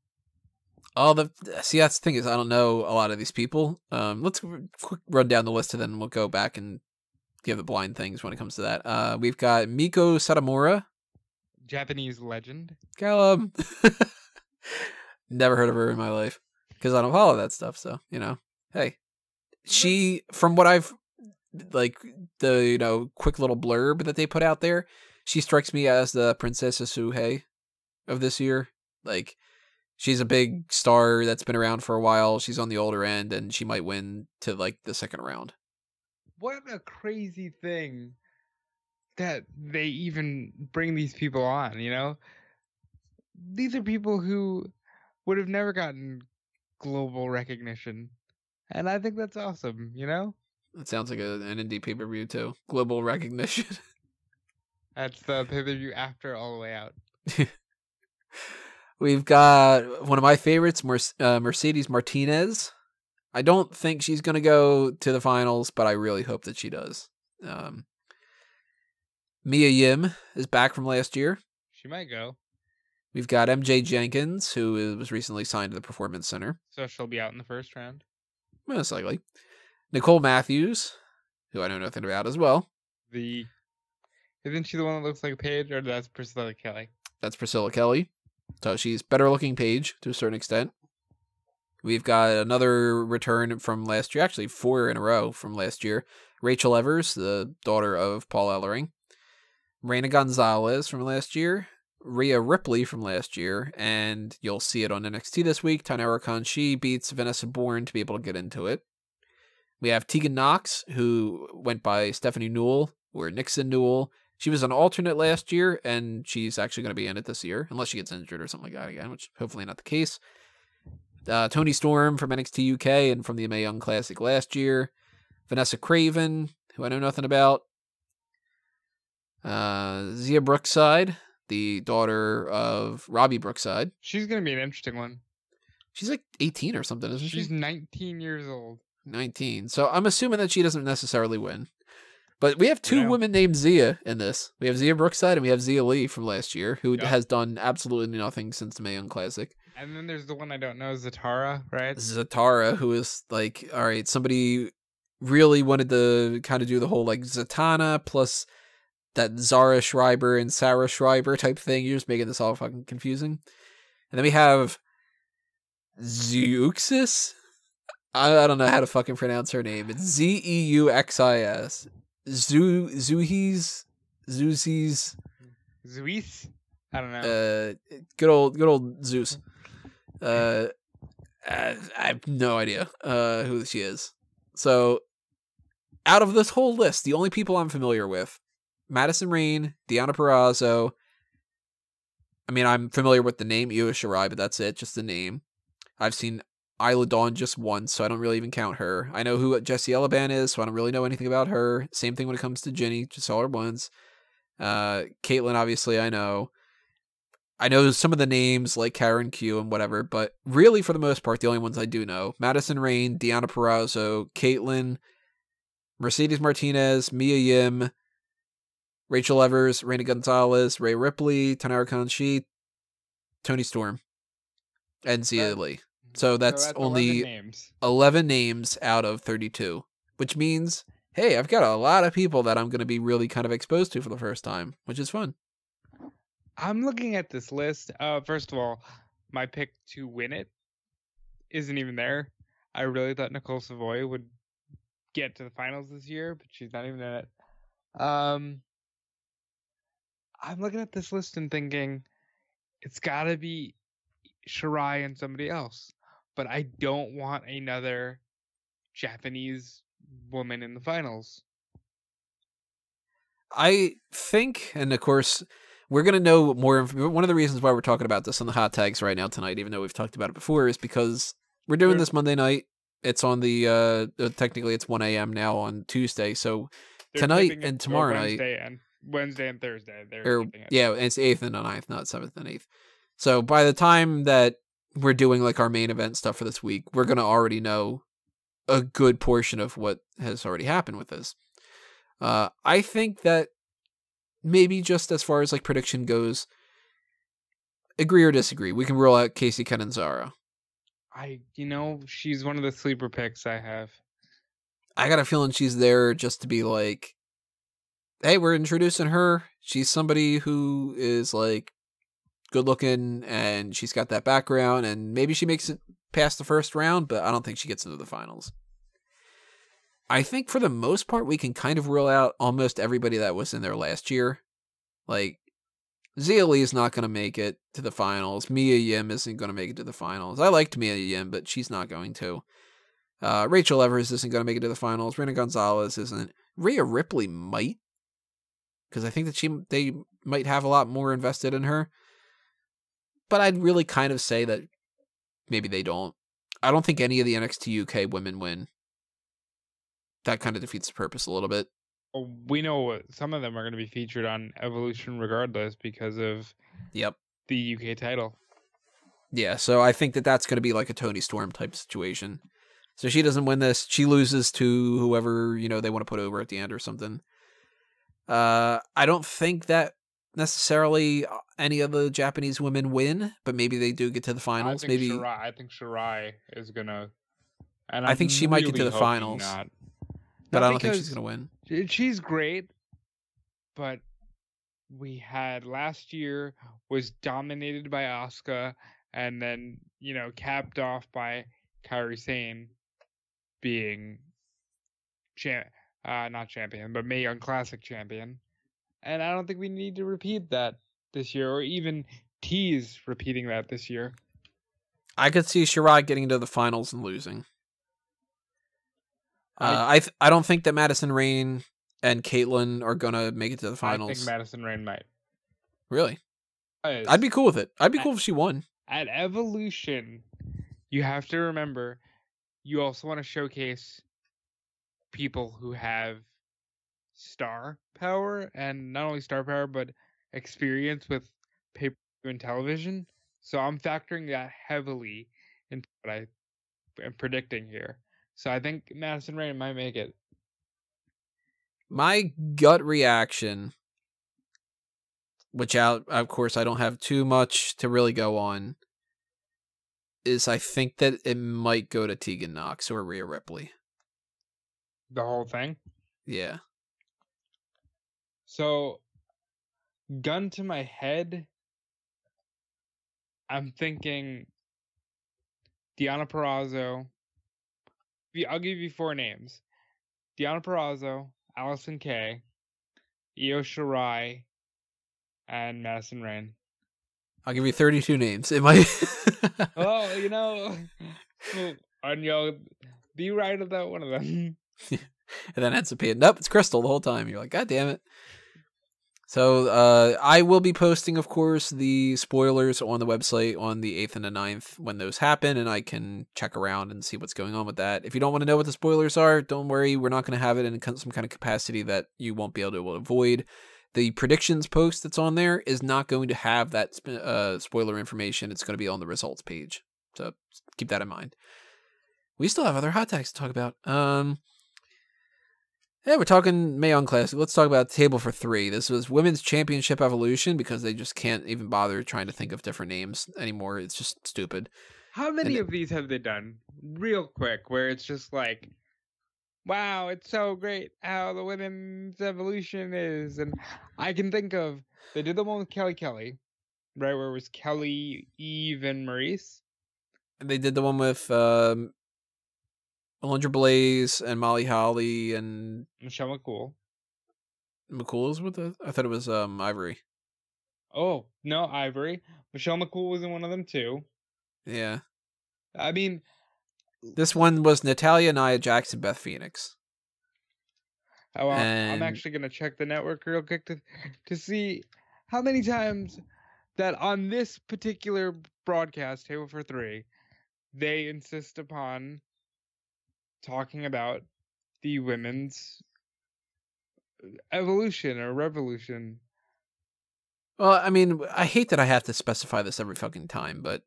See, that's the thing is I don't know a lot of these people. Let's quick run down the list and then we'll go back and give the blind things when it comes to that. We've got Miko Satomura. Japanese legend. Callum. Never heard of her in my life. Because I don't follow that stuff, so, you know, hey. She, from what I've, like, the, you know, quick little blurb that they put out there, she strikes me as the Princess Asuhe of this year. Like, she's a big star that's been around for a while. She's on the older end, and she might win to, like, the second round. What a crazy thing that they even bring these people on, you know? These are people who would have never gotten global recognition, and I think that's awesome, you know? That sounds like an indie pay-per-view too. Global recognition. That's the pay-per-view after All the Way Out. We've got one of my favorites, Mercedes Martinez. I don't think she's going to go to the finals, but I really hope that she does. Mia Yim is back from last year. She might go. We've got MJ Jenkins, who was recently signed to the Performance Center. So she'll be out in the first round? most likely. Nicole Matthews, who I know nothing about as well. Isn't she the one that looks like Paige, or that's Priscilla Kelly? That's Priscilla Kelly. So she's better looking Paige to a certain extent. We've got another return from last year, actually 4 in a row from last year. Rachel Evers, the daughter of Paul Ellering. Reina Gonzalez from last year. Rhea Ripley from last year. And you'll see it on NXT this week. Tainara Kanshi beats Vanessa Bourne to be able to get into it. We have Tegan Knox, who went by Stephanie Newell, or Nixon Newell. She was an alternate last year, and she's actually going to be in it this year, unless she gets injured or something like that again, which hopefully not the case. Toni Storm from NXT UK and from the Mae Young Classic last year. Vanessa Craven, who I know nothing about. Zia Brookside, the daughter of Robbie Brookside. She's going to be an interesting one. She's like 18 or something, isn't she? She's 19 years old. 19. So I'm assuming that she doesn't necessarily win. But we have 2 women named Zia in this. We have Zia Brookside and we have Zia Lee from last year, who has done absolutely nothing since the Mae Young Classic. And then there's the one I don't know, Zatara, right? Zatara, who is like, all right, somebody really wanted to kind of do the whole like Zatanna plus that Zara Schreiber and Sarah Schreiber type thing. You're just making this all fucking confusing. And then we have Zeuxis. I don't know how to fucking pronounce her name. It's Zeuxis. Zuhis? Zeus? I don't know. Good old Zeus. I have no idea who she is. So, out of this whole list, the only people I'm familiar with, Madison Rayne, Deonna Purrazzo. I mean, I'm familiar with the name Io Shirai, but that's it, just the name. I've seen Isla Dawn just once, so I don't really even count her. I know who Jessie Elaban is, so I don't really know anything about her. Same thing when it comes to Ginny, just saw her once. Caitlyn, obviously, I know. I know some of the names like Karen Q and whatever, but really for the most part, the only ones I do know, Madison Rayne, Deonna Purrazzo, Caitlyn, Mercedes Martinez, Mia Yim, Rachel Evers, Reina Gonzalez, Rhea Ripley, Tainara Kanshi, Toni Storm, and Zia Lee. So that's only 11 names out of 32, which means, hey, I've got a lot of people that I'm going to be really kind of exposed to for the first time, which is fun. I'm looking at this list. First of all, my pick to win it isn't even there. I really thought Nicole Savoy would get to the finals this year, but she's not even in it. I'm looking at this list and thinking it's got to be Shirai and somebody else. But I don't want another Japanese woman in the finals. I think, and of course, we're going to know more. One of the reasons why we're talking about this on the hot tags right now tonight, even though we've talked about it before, is because we're doing this Monday night. It's on the, technically it's 1 a.m. now on Tuesday. So tonight and tomorrow night. Wednesday and Thursday. Yeah, it's 8th and the 9th, not 7th and 8th. So by the time that we're doing like our main event stuff for this week, we're going to already know a good portion of what has already happened with this. I think that maybe just as far as like prediction goes, agree or disagree, we can rule out Casey Catanzaro. She's one of the sleeper picks I have. I got a feeling she's there just to be like, hey, we're introducing her. She's somebody who is like good looking and she's got that background and maybe she makes it past the first round, but I don't think she gets into the finals. I think for the most part, we can kind of rule out almost everybody that was in there last year. Like, Zia Lee is not going to make it to the finals. Mia Yim isn't going to make it to the finals. I liked Mia Yim, but she's not going to. Rachel Evers isn't going to make it to the finals. Reina Gonzalez isn't. Rhea Ripley might, because I think that they might have a lot more invested in her. But I'd really kind of say that maybe they don't. I don't think any of the NXT UK women win. That kind of defeats the purpose a little bit. Well, we know some of them are going to be featured on Evolution regardless because of the UK title. Yeah, so I think that that's going to be like a Toni Storm type situation. So she doesn't win this. She loses to whoever, they want to put over at the end or something. I don't think that necessarily any of the Japanese women win, but maybe they do get to the finals. I think Shirai is going to And I think she might get to the hoping finals. Not But I don't think she's going to win. She's great, but we had last year was dominated by Asuka, and then, you know, capped off by Kairi Sane being not champion, but Mae Young Classic champion. And I don't think we need to repeat that this year, or even tease repeating that this year. I could see Shirai getting to the finals and losing. I don't think that Madison Rayne and Caitlyn are gonna make it to the finals. I think Madison Rayne might. Really? I'd be cool with it. I'd be cool if she won. At Evolution, you have to remember, you also want to showcase people who have star power, and not only star power, but experience with pay-per-view and television. So I'm factoring that heavily into what I am predicting here. So I think Madison Rayne might make it. My gut reaction, which of course I don't have too much to really go on, is I think that it might go to Tegan Knox or Rhea Ripley. The whole thing? Yeah. So, gun to my head, I'm thinking Deonna Purrazzo. I'll give you 4 names: Deonna Purrazzo, Allison Kay, Io Shirai, and Madison Rayne. I'll give you 32 names. It might. Oh, you know, and you'll be right about one of them. And then ends up being, nope, it's Crystal the whole time. You're like, God damn it. So I will be posting, of course, the spoilers on the website on the 8th and the 9th when those happen, and I can check around and see what's going on with that. If you don't want to know what the spoilers are, don't worry. We're not going to have it in some kind of capacity that you won't be able to avoid. The predictions post that's on there is not going to have that spoiler information. It's going to be on the results page. So keep that in mind. We still have other hot tags to talk about. Yeah, we're talking Mae Young Classic. Let's talk about Table for 3. This was Women's Championship Evolution because they just can't even bother trying to think of different names anymore. It's just stupid. How many of these have they done? Real quick, where it's just like, wow, it's so great how the Women's Evolution is. And I can think of, they did the one with Kelly, right, where it was Kelly, Eve, and Maurice. And they did the one with Alundra Blaze and Molly Holly and Michelle McCool. McCool is with it? I thought it was Ivory. Oh, no, Ivory. Michelle McCool was in one of them too. Yeah. I mean, this one was Natalya, Nia Jax, and Beth Phoenix. Oh, well, I'm actually going to check the network real quick to see how many times that on this particular broadcast, Table for 3, they insist upon talking about the women's evolution or revolution. Well, I mean, I hate that I have to specify this every fucking time, but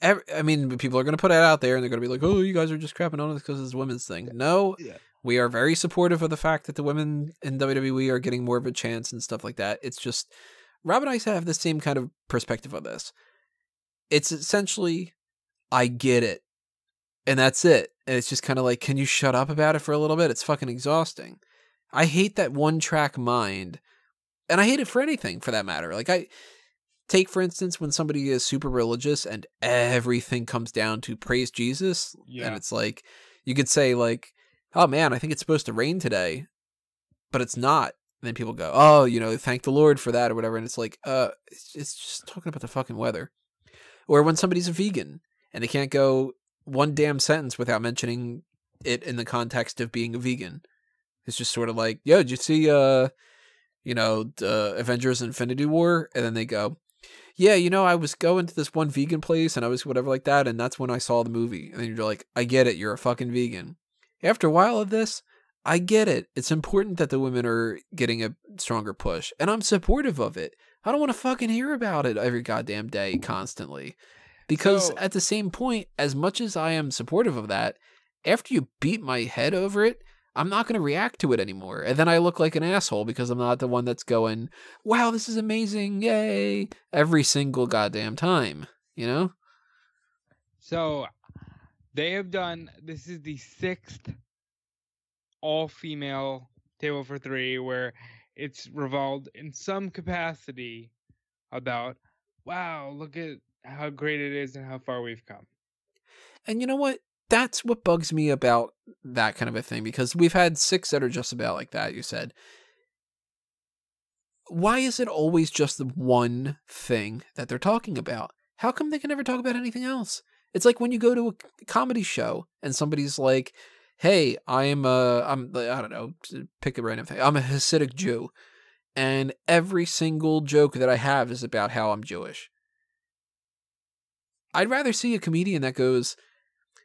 I mean, people are going to put it out there and they're going to be like, oh, you guys are just crapping on it because it's a women's thing. No, we are very supportive of the fact that the women in WWE are getting more of a chance and stuff like that. It's just, Rob and I have the same kind of perspective on this. It's essentially, I get it. And that's it. And it's just kind of like, can you shut up about it for a little bit? It's fucking exhausting. I hate that one-track mind. And I hate it for anything, for that matter. Like, take, for instance, when somebody is super religious and everything comes down to praise Jesus. Yeah. And it's like, you could say, like, oh, man, I think it's supposed to rain today. But it's not. And then people go, oh, you know, thank the Lord for that or whatever. And it's like, it's just talking about the fucking weather. Or when somebody's a vegan and they can't go one damn sentence without mentioning it in the context of being a vegan. It's just sort of like, yo, did you see, Avengers Infinity War? And then they go, yeah, you know, I was going to this one vegan place and I was whatever like that. And that's when I saw the movie. And then you're like, I get it. You're a fucking vegan. After a while of this, I get it. It's important that the women are getting a stronger push. And I'm supportive of it. I don't want to fucking hear about it every goddamn day constantly. Because at the same point, as much as I am supportive of that, after you beat my head over it, I'm not going to react to it anymore. And then I look like an asshole because I'm not the one that's going, wow, this is amazing, yay, every single goddamn time, you know? So They have done, this is the 6th all-female table for 3 where it's revolved in some capacity about, wow, look at how great it is and how far we've come. And you know what? That's what bugs me about that kind of a thing, because we've had 6 that are just about like that, you said. Why is it always just the one thing that they're talking about? How come they can never talk about anything else? It's like when you go to a comedy show and somebody's like, hey, I'm I don't know, pick a random thing. I'm a Hasidic Jew. And every single joke that I have is about how I'm Jewish. I'd rather see a comedian that goes,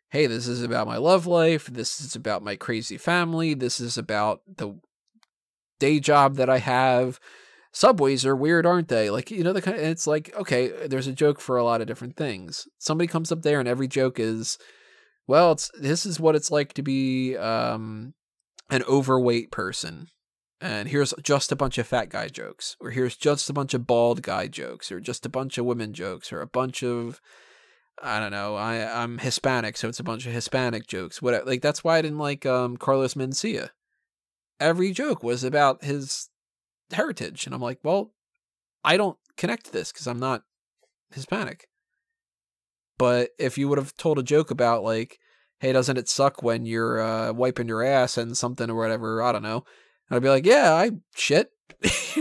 hey, this is about my love life. This is about my crazy family. This is about the day job that I have. Subways are weird, aren't they? Like, you know, the kind of, it's like, okay, there's a joke for a lot of different things. Somebody comes up there and every joke is, well, this is what it's like to be an overweight person. And here's just a bunch of fat guy jokes, or here's just a bunch of bald guy jokes, or just a bunch of women jokes, or a bunch of, I don't know, I'm Hispanic, so it's a bunch of Hispanic jokes. What, like, that's why I didn't like Carlos Mencia. Every joke was about his heritage, and I'm like, well, I don't connect to this because I'm not Hispanic. But if you would have told a joke about, like, hey, doesn't it suck when you're wiping your ass and something or whatever, I don't know, and I'd be like, yeah, I shit.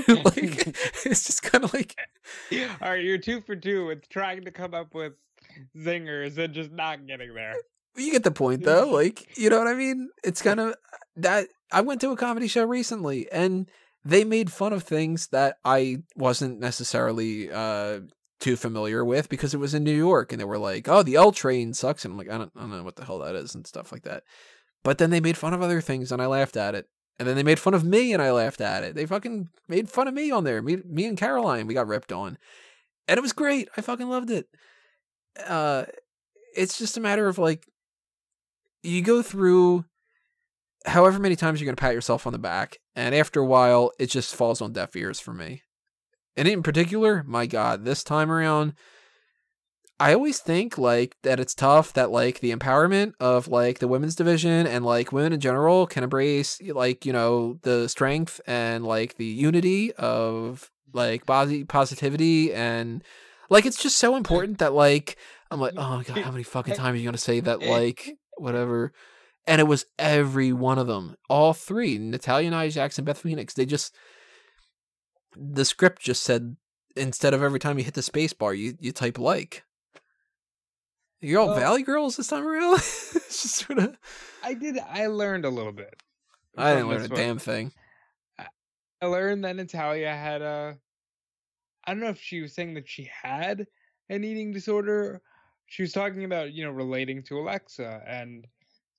Like, it's just kind of like, all right, you're 2 for 2 with trying to come up with zingers and just not getting there. you get the point though. Like, you know what I mean? It's kind of that. I went to a comedy show recently and they made fun of things that I wasn't necessarily too familiar with because it was in New York, and they were like, oh, the L train sucks, and I'm like, I don't know what the hell that is and stuff like that. But then they made fun of other things and I laughed at it. And then they made fun of me and I laughed at it. They fucking made fun of me on there. Me and Caroline, we got ripped on. And it was great. I fucking loved it. It's just a matter of, like, you go through however many times you're going to pat yourself on the back, and after a while, it just falls on deaf ears for me. And in particular, my God, this time around, I always think, like, that it's tough that, like, the empowerment of, like, the women's division and, like, women in general can embrace, like, you know, the strength and, like, the unity of, like, body positivity, and, like, it's just so important that, like, I'm like, oh, God, how many fucking times are you going to say that, like, whatever? And it was every one of them. All 3, Natalya, Nia Jax, and Beth Phoenix. They just, the script just said, instead of every time you hit the space bar, you type like. You're all Valley Girls this time around? It's just sort of... I learned a little bit. I didn't learn a damn thing. I learned that Natalya had I don't know if she was saying that she had an eating disorder. She was talking about, you know, relating to Alexa and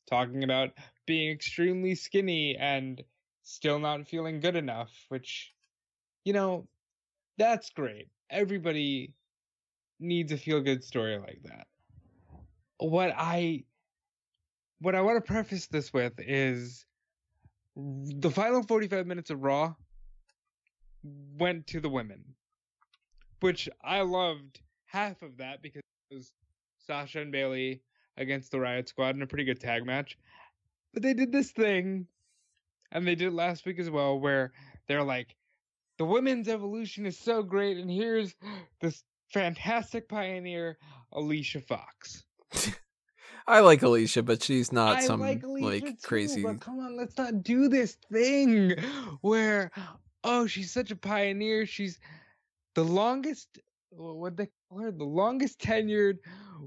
talking about being extremely skinny and still not feeling good enough, which, you know, that's great. Everybody needs a feel-good story like that. What I want to preface this with is the final 45 minutes of Raw went to the women, which I loved half of that because it was Sasha and Bayley against the Riot Squad in a pretty good tag match. But they did this thing, and they did it last week as well, where they're like, the women's evolution is so great, and here's this fantastic pioneer, Alicia Fox. I like Alicia, but she's not Alicia crazy. But come on, let's not do this thing where, oh, she's such a pioneer. She's the longest, what they call her, the longest tenured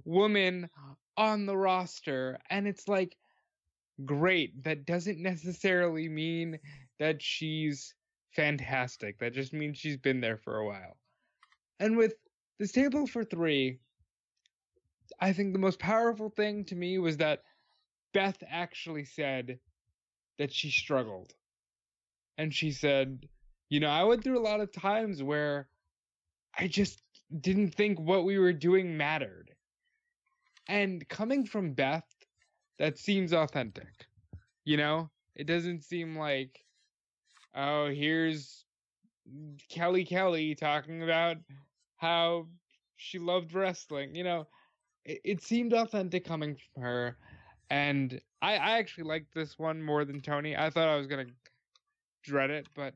woman on the roster, and it's like, great. That doesn't necessarily mean that she's fantastic. That just means she's been there for a while. And with this table for 3, I think the most powerful thing to me was that Beth actually said that she struggled. And she said, you know, I went through a lot of times where I just didn't think what we were doing mattered. And coming from Beth, that seems authentic. You know, it doesn't seem like, oh, here's Kelly talking about how she loved wrestling. You know, it seemed authentic coming from her, and I actually liked this one more than Tony. I thought I was gonna dread it, but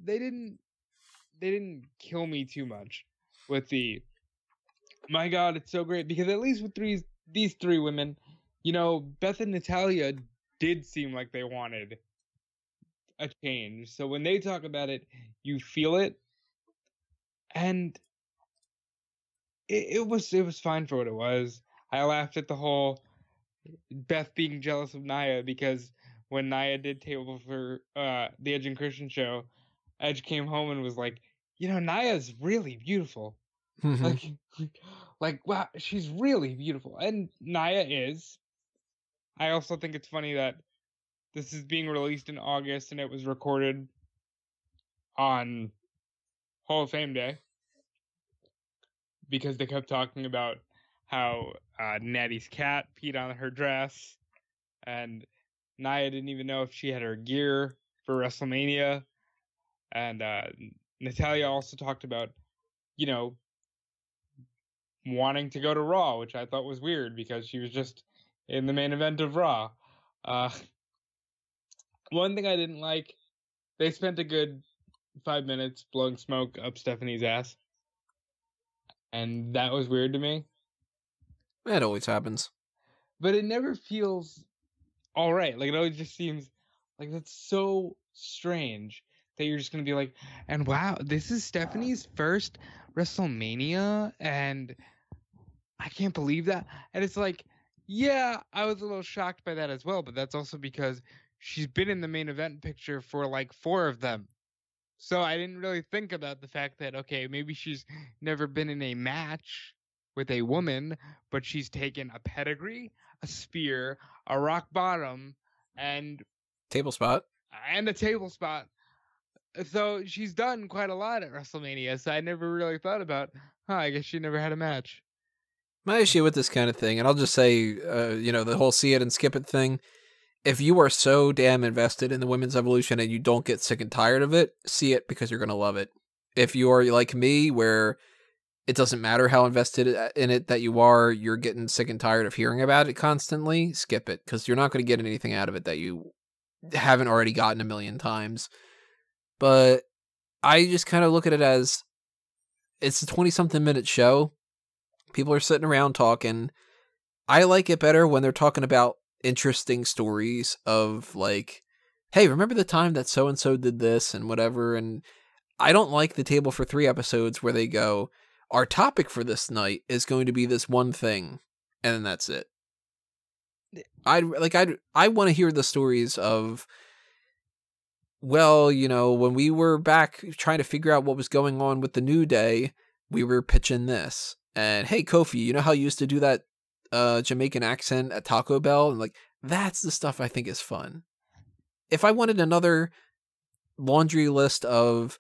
they didn't kill me too much with the, my God, it's so great, because at least with these three women, Beth and Natalya did seem like they wanted a change. So when they talk about it, you feel it, and it was fine for what it was. I laughed at the whole Beth being jealous of Nia, because when Nia did table for the Edge and Christian show, Edge came home and was like, Nia's really beautiful. Mhm. Like wow, she's really beautiful, and Nia is. I also think it's funny that this is being released in August and it was recorded on Hall of Fame Day, because they kept talking about how Natty's cat peed on her dress, and Nia didn't even know if she had her gear for WrestleMania, and Natalya also talked about, wanting to go to Raw, which I thought was weird because she was just in the main event of Raw. One thing I didn't like, they spent a good 5 minutes blowing smoke up Stephanie's ass, and that was weird to me. It always happens. But it never feels all right. Like, it always just seems like that's so strange that you're just gonna be like, and wow, this is Stephanie's first WrestleMania, and I can't believe that. And it's like, yeah, I was a little shocked by that as well, but that's also because she's been in the main event picture for like 4 of them. So I didn't really think about the fact that, okay, maybe she's never been in a match with a woman, but she's taken a pedigree, a spear, a rock bottom, and Table spot. a table spot. So she's done quite a lot at WrestleMania. So I never really thought about, I guess she never had a match. My issue with this kind of thing, and I'll just say, the whole see it and skip it thing. If you are so damn invested in the women's evolution and you don't get sick and tired of it, see it because you're going to love it. If you are like me, where it doesn't matter how invested in it that you are, you're getting sick and tired of hearing about it constantly, skip it, because you're not going to get anything out of it that you haven't already gotten a million times. But I just kind of look at it as, it's a 20-something minute show. People are sitting around talking. I like it better when they're talking about interesting stories of like, hey, remember the time that so-and-so did this and whatever. And I don't like the table for 3 episodes where they go, our topic for this night is going to be this one thing, and then that's it. I want to hear the stories of, well, when we were back trying to figure out what was going on with the New Day, we were pitching this. And hey, Kofi, you know how you used to do that Jamaican accent at Taco Bell? And like, that's the stuff I think is fun. If I wanted another laundry list of,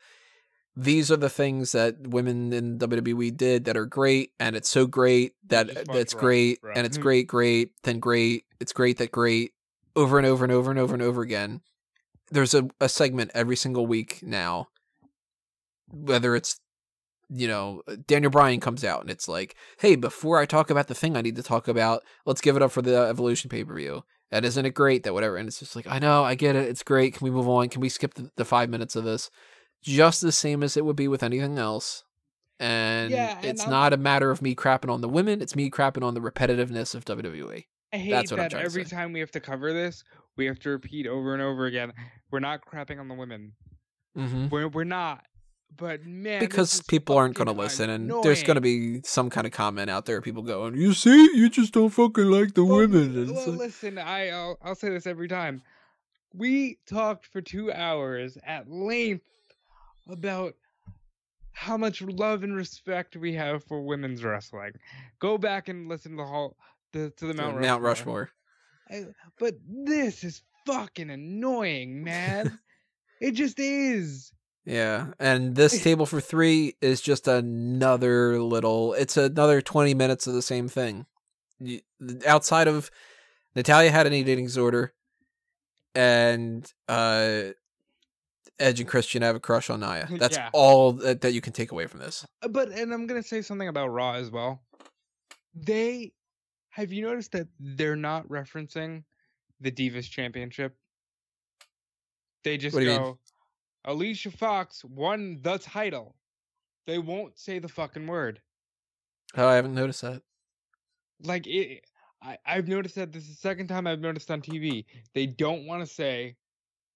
these are the things that women in WWE did that are great, and it's so great that it's great, and it's great, then great, it's great, that great, over and over and over and over and over again. There's a segment every single week now, whether it's, Daniel Bryan comes out and it's like, hey, before I talk about the thing I need to talk about, let's give it up for the Evolution pay-per-view. And isn't it great that whatever? And it's just like, I know, I get it. It's great. Can we move on? Can we skip the 5 minutes of this? Just the same as it would be with anything else. And it's not a matter of me crapping on the women. It's me crapping on the repetitiveness of WWE. I hate that every time we have to cover this, we have to repeat over and over again, we're not crapping on the women. Mm-hmm. We're not. But man, because people aren't going to listen, and there's going to be some kind of comment out there, people going, you see, you just don't fucking like the women. Well, listen, I'll say this every time. We talked for 2 hours at length about how much love and respect we have for women's wrestling. Go back and listen to the Mount Rushmore. But this is fucking annoying, man. It just is. Yeah, and this table for 3 is just another 20 minutes of the same thing. Outside of Natalya had an eating disorder, and Edge and Christian have a crush on Nia. That's all that you can take away from this. And I'm going to say something about Raw as well. Have you noticed that they're not referencing the Divas Championship? They just What do you mean? go, Alicia Fox won the title. They won't say the fucking word. Oh, I haven't noticed that. Like, I've noticed that this is the second time I've noticed on TV. They don't want to say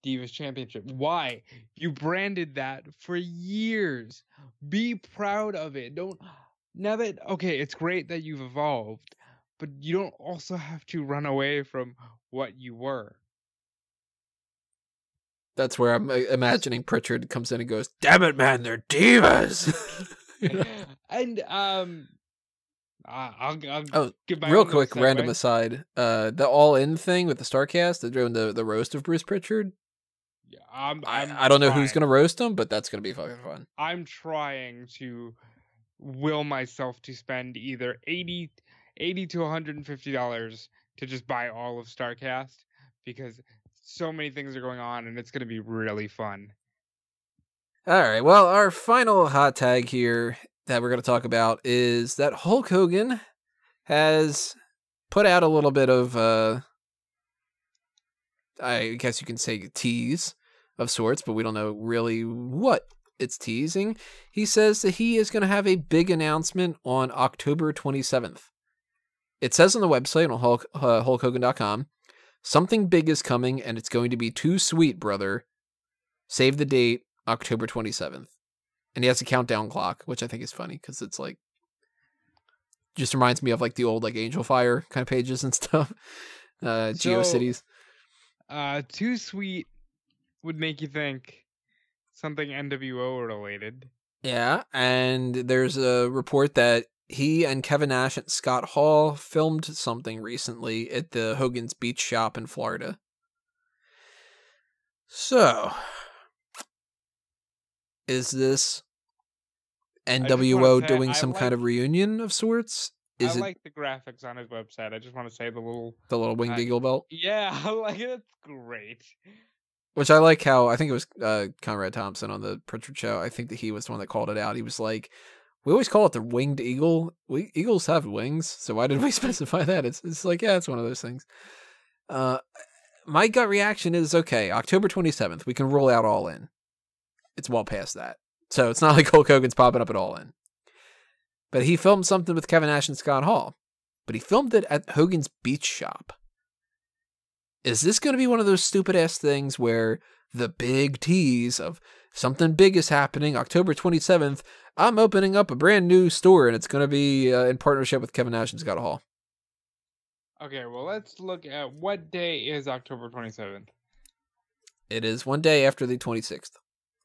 Divas Championship. Why? You branded that for years. Be proud of it. Don't. Now that, okay, it's great that you've evolved, but you don't also have to run away from what you were. That's where I'm imagining Pritchard comes in and goes, "Damn it, man, they're divas." And I'll Oh, give my real own little quick, random segue. aside. The All In thing with the Starcast, they're doing the roast of Bruce Pritchard. Yeah, I don't know who's trying. gonna roast him, but that's gonna be fucking fun. I'm trying to will myself to spend either $80 to $150 to just buy all of Starcast, because so many things are going on and it's going to be really fun. All right, well, our final hot tag here that we're gonna talk about is that Hulk Hogan has put out a little bit of I guess you can say a tease of sorts, but we don't know really what it's teasing. He says that he is going to have a big announcement on October 27th. It says on the website on HulkHogan.com, something big is coming and it's going to be too sweet, brother. Save the date, October 27th. And he has a countdown clock, which I think is funny because it's like, just reminds me of like the old like Angel Fire kind of pages and stuff. GeoCities. Too sweet would make you think something NWO related. Yeah, and there's a report that he and Kevin Nash and Scott Hall filmed something recently at the Hogan's Beach Shop in Florida. So, is this NWO doing some kind of reunion of sorts? I like the graphics on his website. I just want to say the little winged eagle belt? Yeah, I like it. It's great. Which I like how, I think it was Conrad Thompson on the Pritchard show. I think that he was the one that called it out. He was like, we always call it the winged eagle. Eagles have wings, so why did we specify that? It's like, yeah, it's one of those things. My gut reaction is, okay, October 27th, we can roll out All In. It's well past that. So it's not like Hulk Hogan's popping up at All In. But he filmed something with Kevin Nash and Scott Hall. But he filmed it at Hogan's Beach Shop. Is this going to be one of those stupid-ass things where the big tease of something big is happening, October 27th, I'm opening up a brand new store, and it's going to be in partnership with Kevin Nash and Scott Hall? Okay, well, let's look at what day is October 27th. It is one day after the 26th.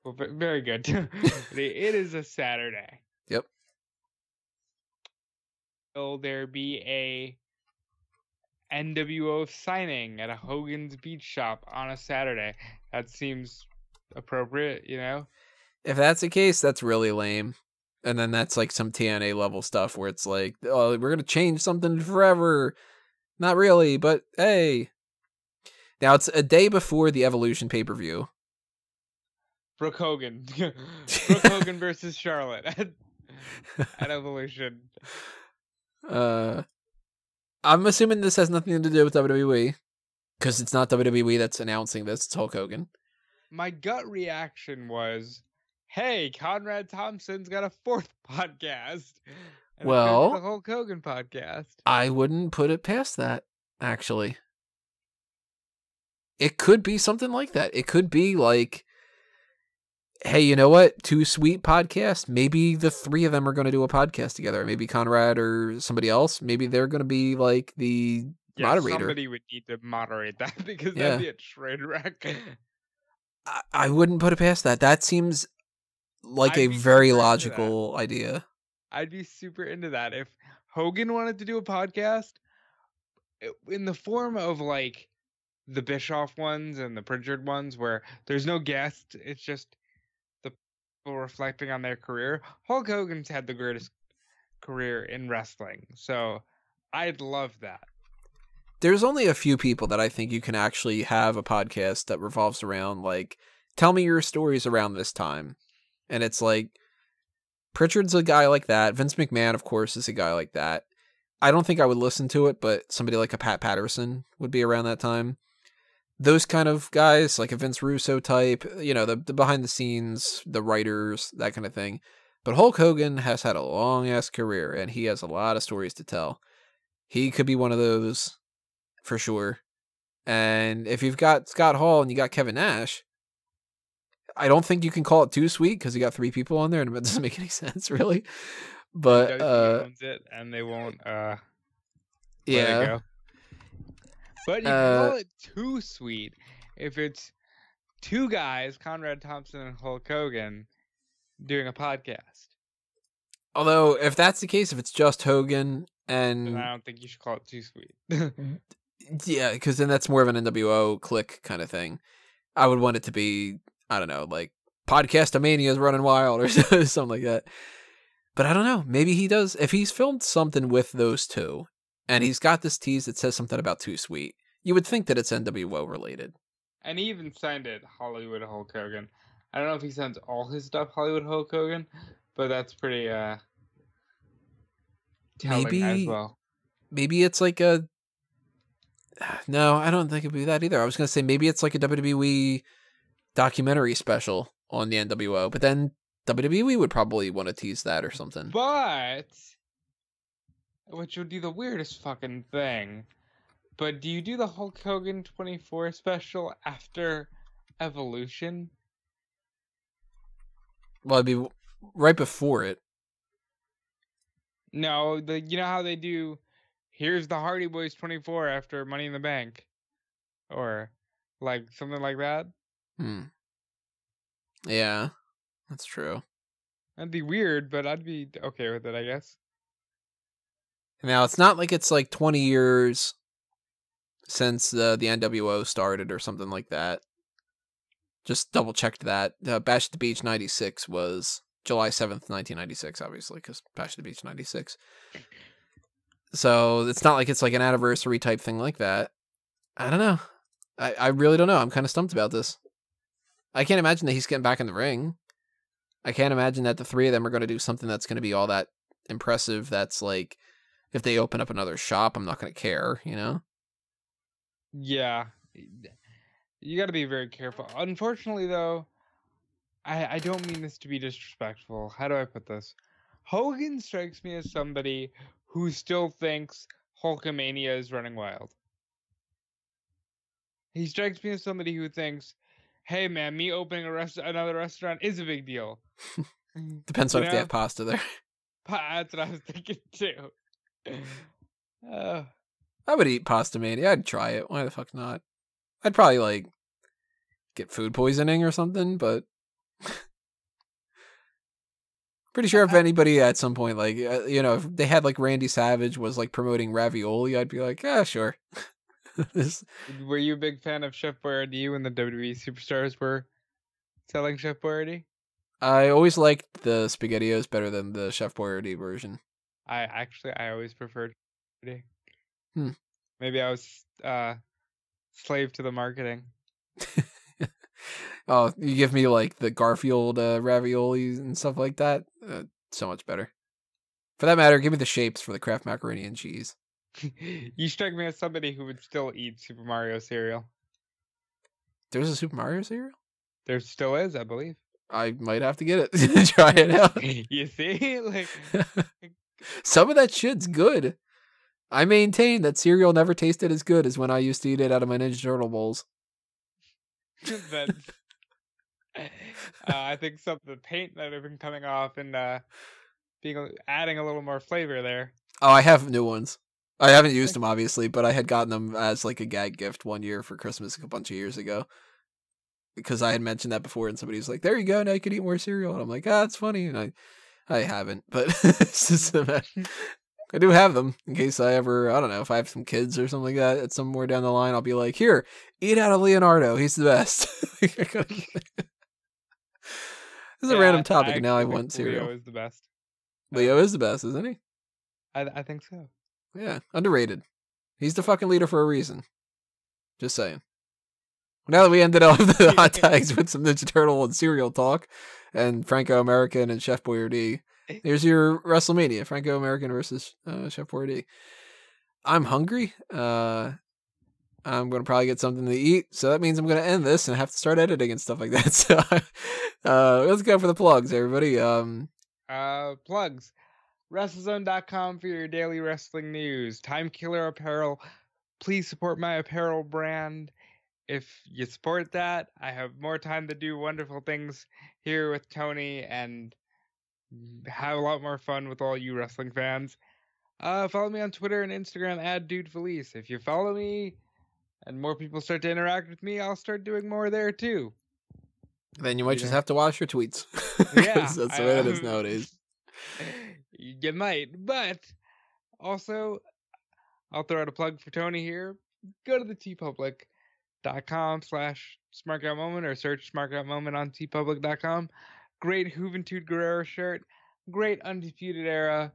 Well, very good. It is a Saturday. Yep. Will there be a NWO signing at a Hogan's Beach Shop on a Saturday? That seems appropriate, you know? If that's the case, that's really lame. And then that's like some TNA level stuff where it's like, oh, we're going to change something forever. Not really, but hey. Now it's a day before the Evolution pay-per-view. Brooke Hogan. Brooke Hogan versus Charlotte at Evolution. I'm assuming this has nothing to do with WWE, because it's not WWE that's announcing this, it's Hulk Hogan. My gut reaction was, hey, Conrad Thompson's got a fourth podcast. And well, the Hulk Hogan podcast. I wouldn't put it past that, actually. It could be something like that. It could be like, hey, you know what? Too Sweet podcast. Maybe the three of them are going to do a podcast together. Maybe Conrad or somebody else. Maybe they're going to be like the moderator. Somebody would need to moderate that because that'd be a train wreck. I wouldn't put it past that. That seems like a very logical idea. I'd be super into that. If Hogan wanted to do a podcast in the form of like the Bischoff ones and the Pritchard ones where there's no guest, it's just the people reflecting on their career. Hulk Hogan's had the greatest career in wrestling, so I'd love that. There's only a few people that I think you can actually have a podcast that revolves around, like, tell me your stories around this time. And it's like, Pritchard's a guy like that. Vince McMahon, of course, is a guy like that. I don't think I would listen to it, but somebody like a Pat Patterson would be around that time. Those kind of guys, like a Vince Russo type, you know, the behind the scenes, the writers, that kind of thing. But Hulk Hogan has had a long ass career, and he has a lot of stories to tell. He could be one of those for sure. And if you've got Scott Hall and you got Kevin Nash, I don't think you can call it too sweet because you got 3 people on there, and it doesn't make any sense really. But WWE owns it, and they won't. Let it go. But you can call it too sweet if it's 2 guys, Conrad Thompson and Hulk Hogan, doing a podcast. Although, if that's the case, if it's just Hogan and... then I don't think you should call it too sweet. Yeah, because then that's more of an NWO click kind of thing. I would want it to be, I don't know, like Podcastomania is running wild or something like that. But I don't know. Maybe he does. If he's filmed something with those 2, and he's got this tease that says something about Too Sweet, you would think that it's NWO related. And he even signed it Hollywood Hulk Hogan. I don't know if he sends all his stuff Hollywood Hulk Hogan, but that's pretty telling as well. Maybe it's like a... No, I don't think it'd be that either. I was going to say maybe it's like a WWE documentary special on the NWO, but then WWE would probably want to tease that or something. But, which would be the weirdest fucking thing, but do you do the Hulk Hogan 24 special after Evolution? Well, it'd be right before it. No, you know how they do, here's the Hardy Boys 24 after Money in the Bank? Or, like, something like that? Yeah, that's true. That'd be weird, but I'd be okay with it, I guess. Now, it's not like it's like 20 years since the NWO started or something like that. Just double-checked that. Bash at the Beach 96 was July 7th, 1996, obviously, because Bash at the Beach 96. So it's not like it's like an anniversary type thing like that. I don't know. I really don't know. I'm kind of stumped about this. I can't imagine that he's getting back in the ring. I can't imagine that the 3 of them are going to do something that's going to be all that impressive. That's like, if they open up another shop, I'm not going to care, you know? Yeah. You got to be very careful. Unfortunately, though, I don't mean this to be disrespectful. How do I put this? Hogan strikes me as somebody who still thinks Hulkamania is running wild. He strikes me as somebody who thinks, hey man, me opening another restaurant is a big deal. Depends on if they have pasta there. That's what I was thinking too. I would eat Pasta Mania. I'd try it. Why the fuck not? I'd probably like get food poisoning or something, but pretty sure if anybody at some point, like, you know, if they had like Randy Savage was like promoting ravioli, I'd be like, yeah, sure. Were you a big fan of Chef Boyardee when the WWE superstars were selling Chef Boyardee? I always liked the SpaghettiOs better than the Chef Boyardee version. I always preferred Boyardee. Maybe I was slave to the marketing. Oh, you give me like the Garfield raviolis and stuff like that? So much better. For that matter, give me the shapes for the Kraft macaroni and cheese. You strike me as somebody who would still eat Super Mario cereal. There's a Super Mario cereal? There still is, I believe. I might have to get it to try it out. You see? Like, some of that shit's good. I maintain that cereal never tasted as good as when I used to eat it out of my Ninja Turtle bowls. I think some of the paint that have been coming off and adding a little more flavor there. Oh, I have new ones. I haven't used them, obviously, but I had gotten them as like a gag gift one year for Christmas a bunch of years ago. Because I had mentioned that before, and somebody was like, there you go, now you can eat more cereal. And I'm like, it's funny. And I haven't, but it's just I do have them in case I ever, I don't know, if I have some kids or something like that at somewhere down the line, I'll be like, here, eat out of Leonardo. He's the best. This is a random topic, and now I want cereal. Leo is the best. Leo is the best, isn't he? I think so. Yeah, underrated. He's the fucking leader for a reason. Just saying. Now that we ended up the hot tags with some Ninja Turtle and cereal talk, and Franco American and Chef Boyardee, There's your WrestleMania, Franco American versus Chef Boyardee. I'm hungry. I'm going to probably get something to eat, so that means I'm going to end this and have to start editing and stuff like that. So let's go for the plugs, everybody. Plugs. WrestleZone.com for your daily wrestling news. Time Killer Apparel. Please support my apparel brand. If you support that, I have more time to do wonderful things here with Tony and have a lot more fun with all you wrestling fans. Follow me on Twitter and Instagram @DudeFelice. If you follow me and more people start to interact with me, I'll start doing more there too. Then you might just have to watch your tweets. Yeah, that's the way it is nowadays. You might, but also I'll throw out a plug for Tony here. Go to the tpublic.com/SmarkOutMoment or search SmarkOutMoment on tpublic.com. Great Juventud Guerrero shirt. Great Undisputed Era.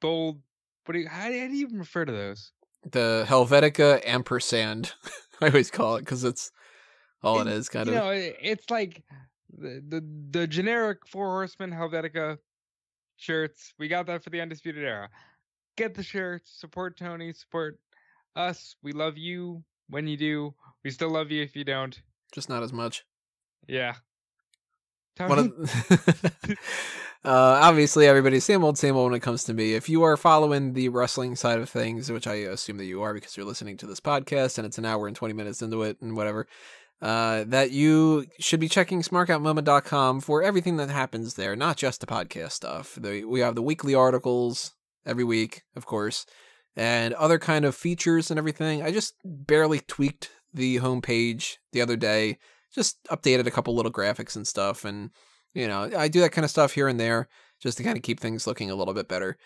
Bold. How do you even refer to those? The Helvetica ampersand. I always call it because it's all it is, kind of. It's like the generic Four Horsemen Helvetica shirts. We got that for the Undisputed Era. Get the shirts. Support Tony. Support us. We love you when you do. We still love you if you don't. Just not as much. Yeah. Tony? Obviously, everybody, same old when it comes to me. If you are following the wrestling side of things, which I assume that you are because you're listening to this podcast and it's an hour and 20 minutes into it and whatever, that you should be checking smarkoutmoment.com for everything that happens there, not just the podcast stuff. We have the weekly articles every week, of course, and other kind of features and everything. I just barely tweaked the homepage the other day, just updated a couple little graphics and stuff, and I do that kind of stuff here and there just to kind of keep things looking a little bit better.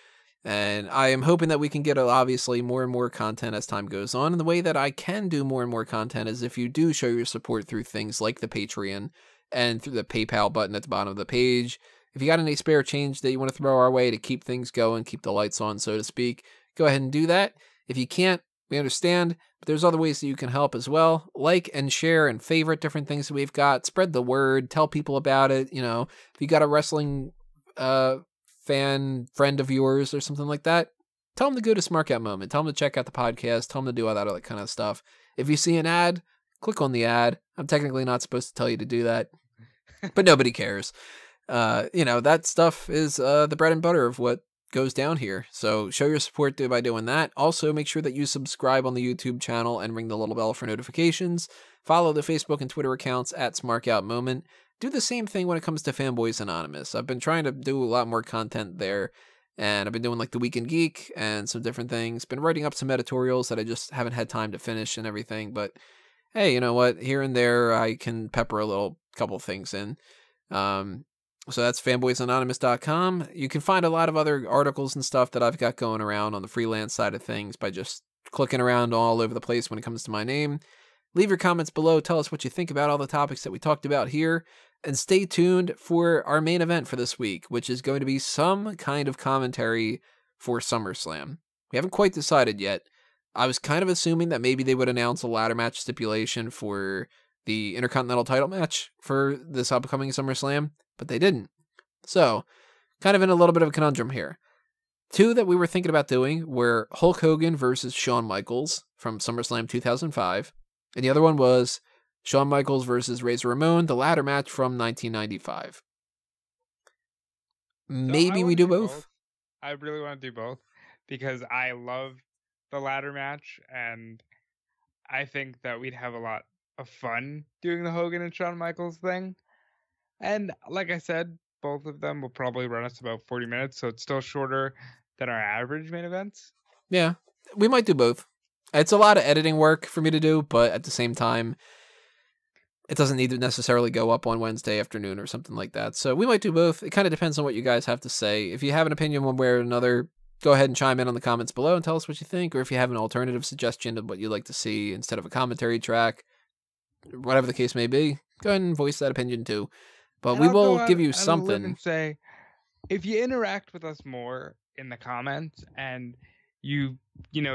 And I am hoping that we can get, obviously, more and more content as time goes on. And the way that I can do more and more content is if you do show your support through things like the Patreon and through the PayPal button at the bottom of the page. If you got any spare change that you want to throw our way to keep things going, keep the lights on, so to speak, go ahead and do that. If you can't, we understand, but there's other ways that you can help as well. Like and share and favorite different things that we've got. Spread the word. Tell people about it. If you got a wrestling fan friend of yours or something like that, tell them to go to Smark Out Moment. Tell them to check out the podcast. Tell them to do all that other kind of stuff. If you see an ad, click on the ad. I'm technically not supposed to tell you to do that, but nobody cares. That stuff is the bread and butter of what goes down here. So show your support by doing that. Also, make sure that you subscribe on the YouTube channel and ring the little bell for notifications. Follow the Facebook and Twitter accounts @SmarkOutMoment. Do the same thing when it comes to Fanboys Anonymous. I've been trying to do a lot more content there, and I've been doing like the Weekend Geek and some different things. Been writing up some editorials that I just haven't had time to finish and everything. But hey, you know what? Here and there, I can pepper a couple things in. So that's fanboysanonymous.com. You can find a lot of other articles and stuff that I've got going around on the freelance side of things by just clicking around all over the place when it comes to my name. Leave your comments below. Tell us what you think about all the topics that we talked about here. And stay tuned for our main event for this week, which is going to be some kind of commentary for SummerSlam. We haven't quite decided yet. I was kind of assuming that maybe they would announce a ladder match stipulation for the Intercontinental title match for this upcoming SummerSlam, but they didn't. So, kind of in a little bit of a conundrum here. Two that we were thinking about doing were Hulk Hogan versus Shawn Michaels from SummerSlam 2005, and the other one was Shawn Michaels versus Razor Ramon, the ladder match from 1995. Maybe we do both. I really want to do both because I love the ladder match, and I think that we'd have a lot of fun doing the Hogan and Shawn Michaels thing. And like I said, both of them will probably run us about 40 minutes, so it's still shorter than our average main events. Yeah, we might do both. It's a lot of editing work for me to do, but at the same time, it doesn't need to necessarily go up on Wednesday afternoon or something like that. So we might do both. It kind of depends on what you guys have to say. If you have an opinion one way or another, go ahead and chime in on the comments below and tell us what you think. Or if you have an alternative suggestion of what you'd like to see instead of a commentary track, whatever the case may be, go ahead and voice that opinion too. But we will give you something. And say, if you interact with us more in the comments and you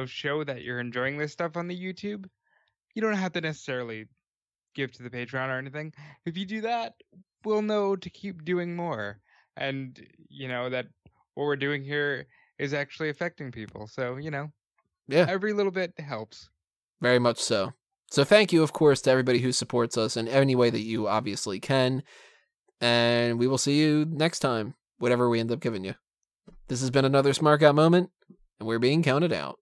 show that you're enjoying this stuff on the YouTube, you don't have to necessarily give to the Patreon or anything. If you do that, we'll know to keep doing more. and that what we're doing here is actually affecting people. So Yeah, every little bit helps. very much so. So thank you, of course, to everybody who supports us in any way that you obviously can. And we will see you next time, whatever we end up giving you. This has been another Smark Out moment, and we're being counted out.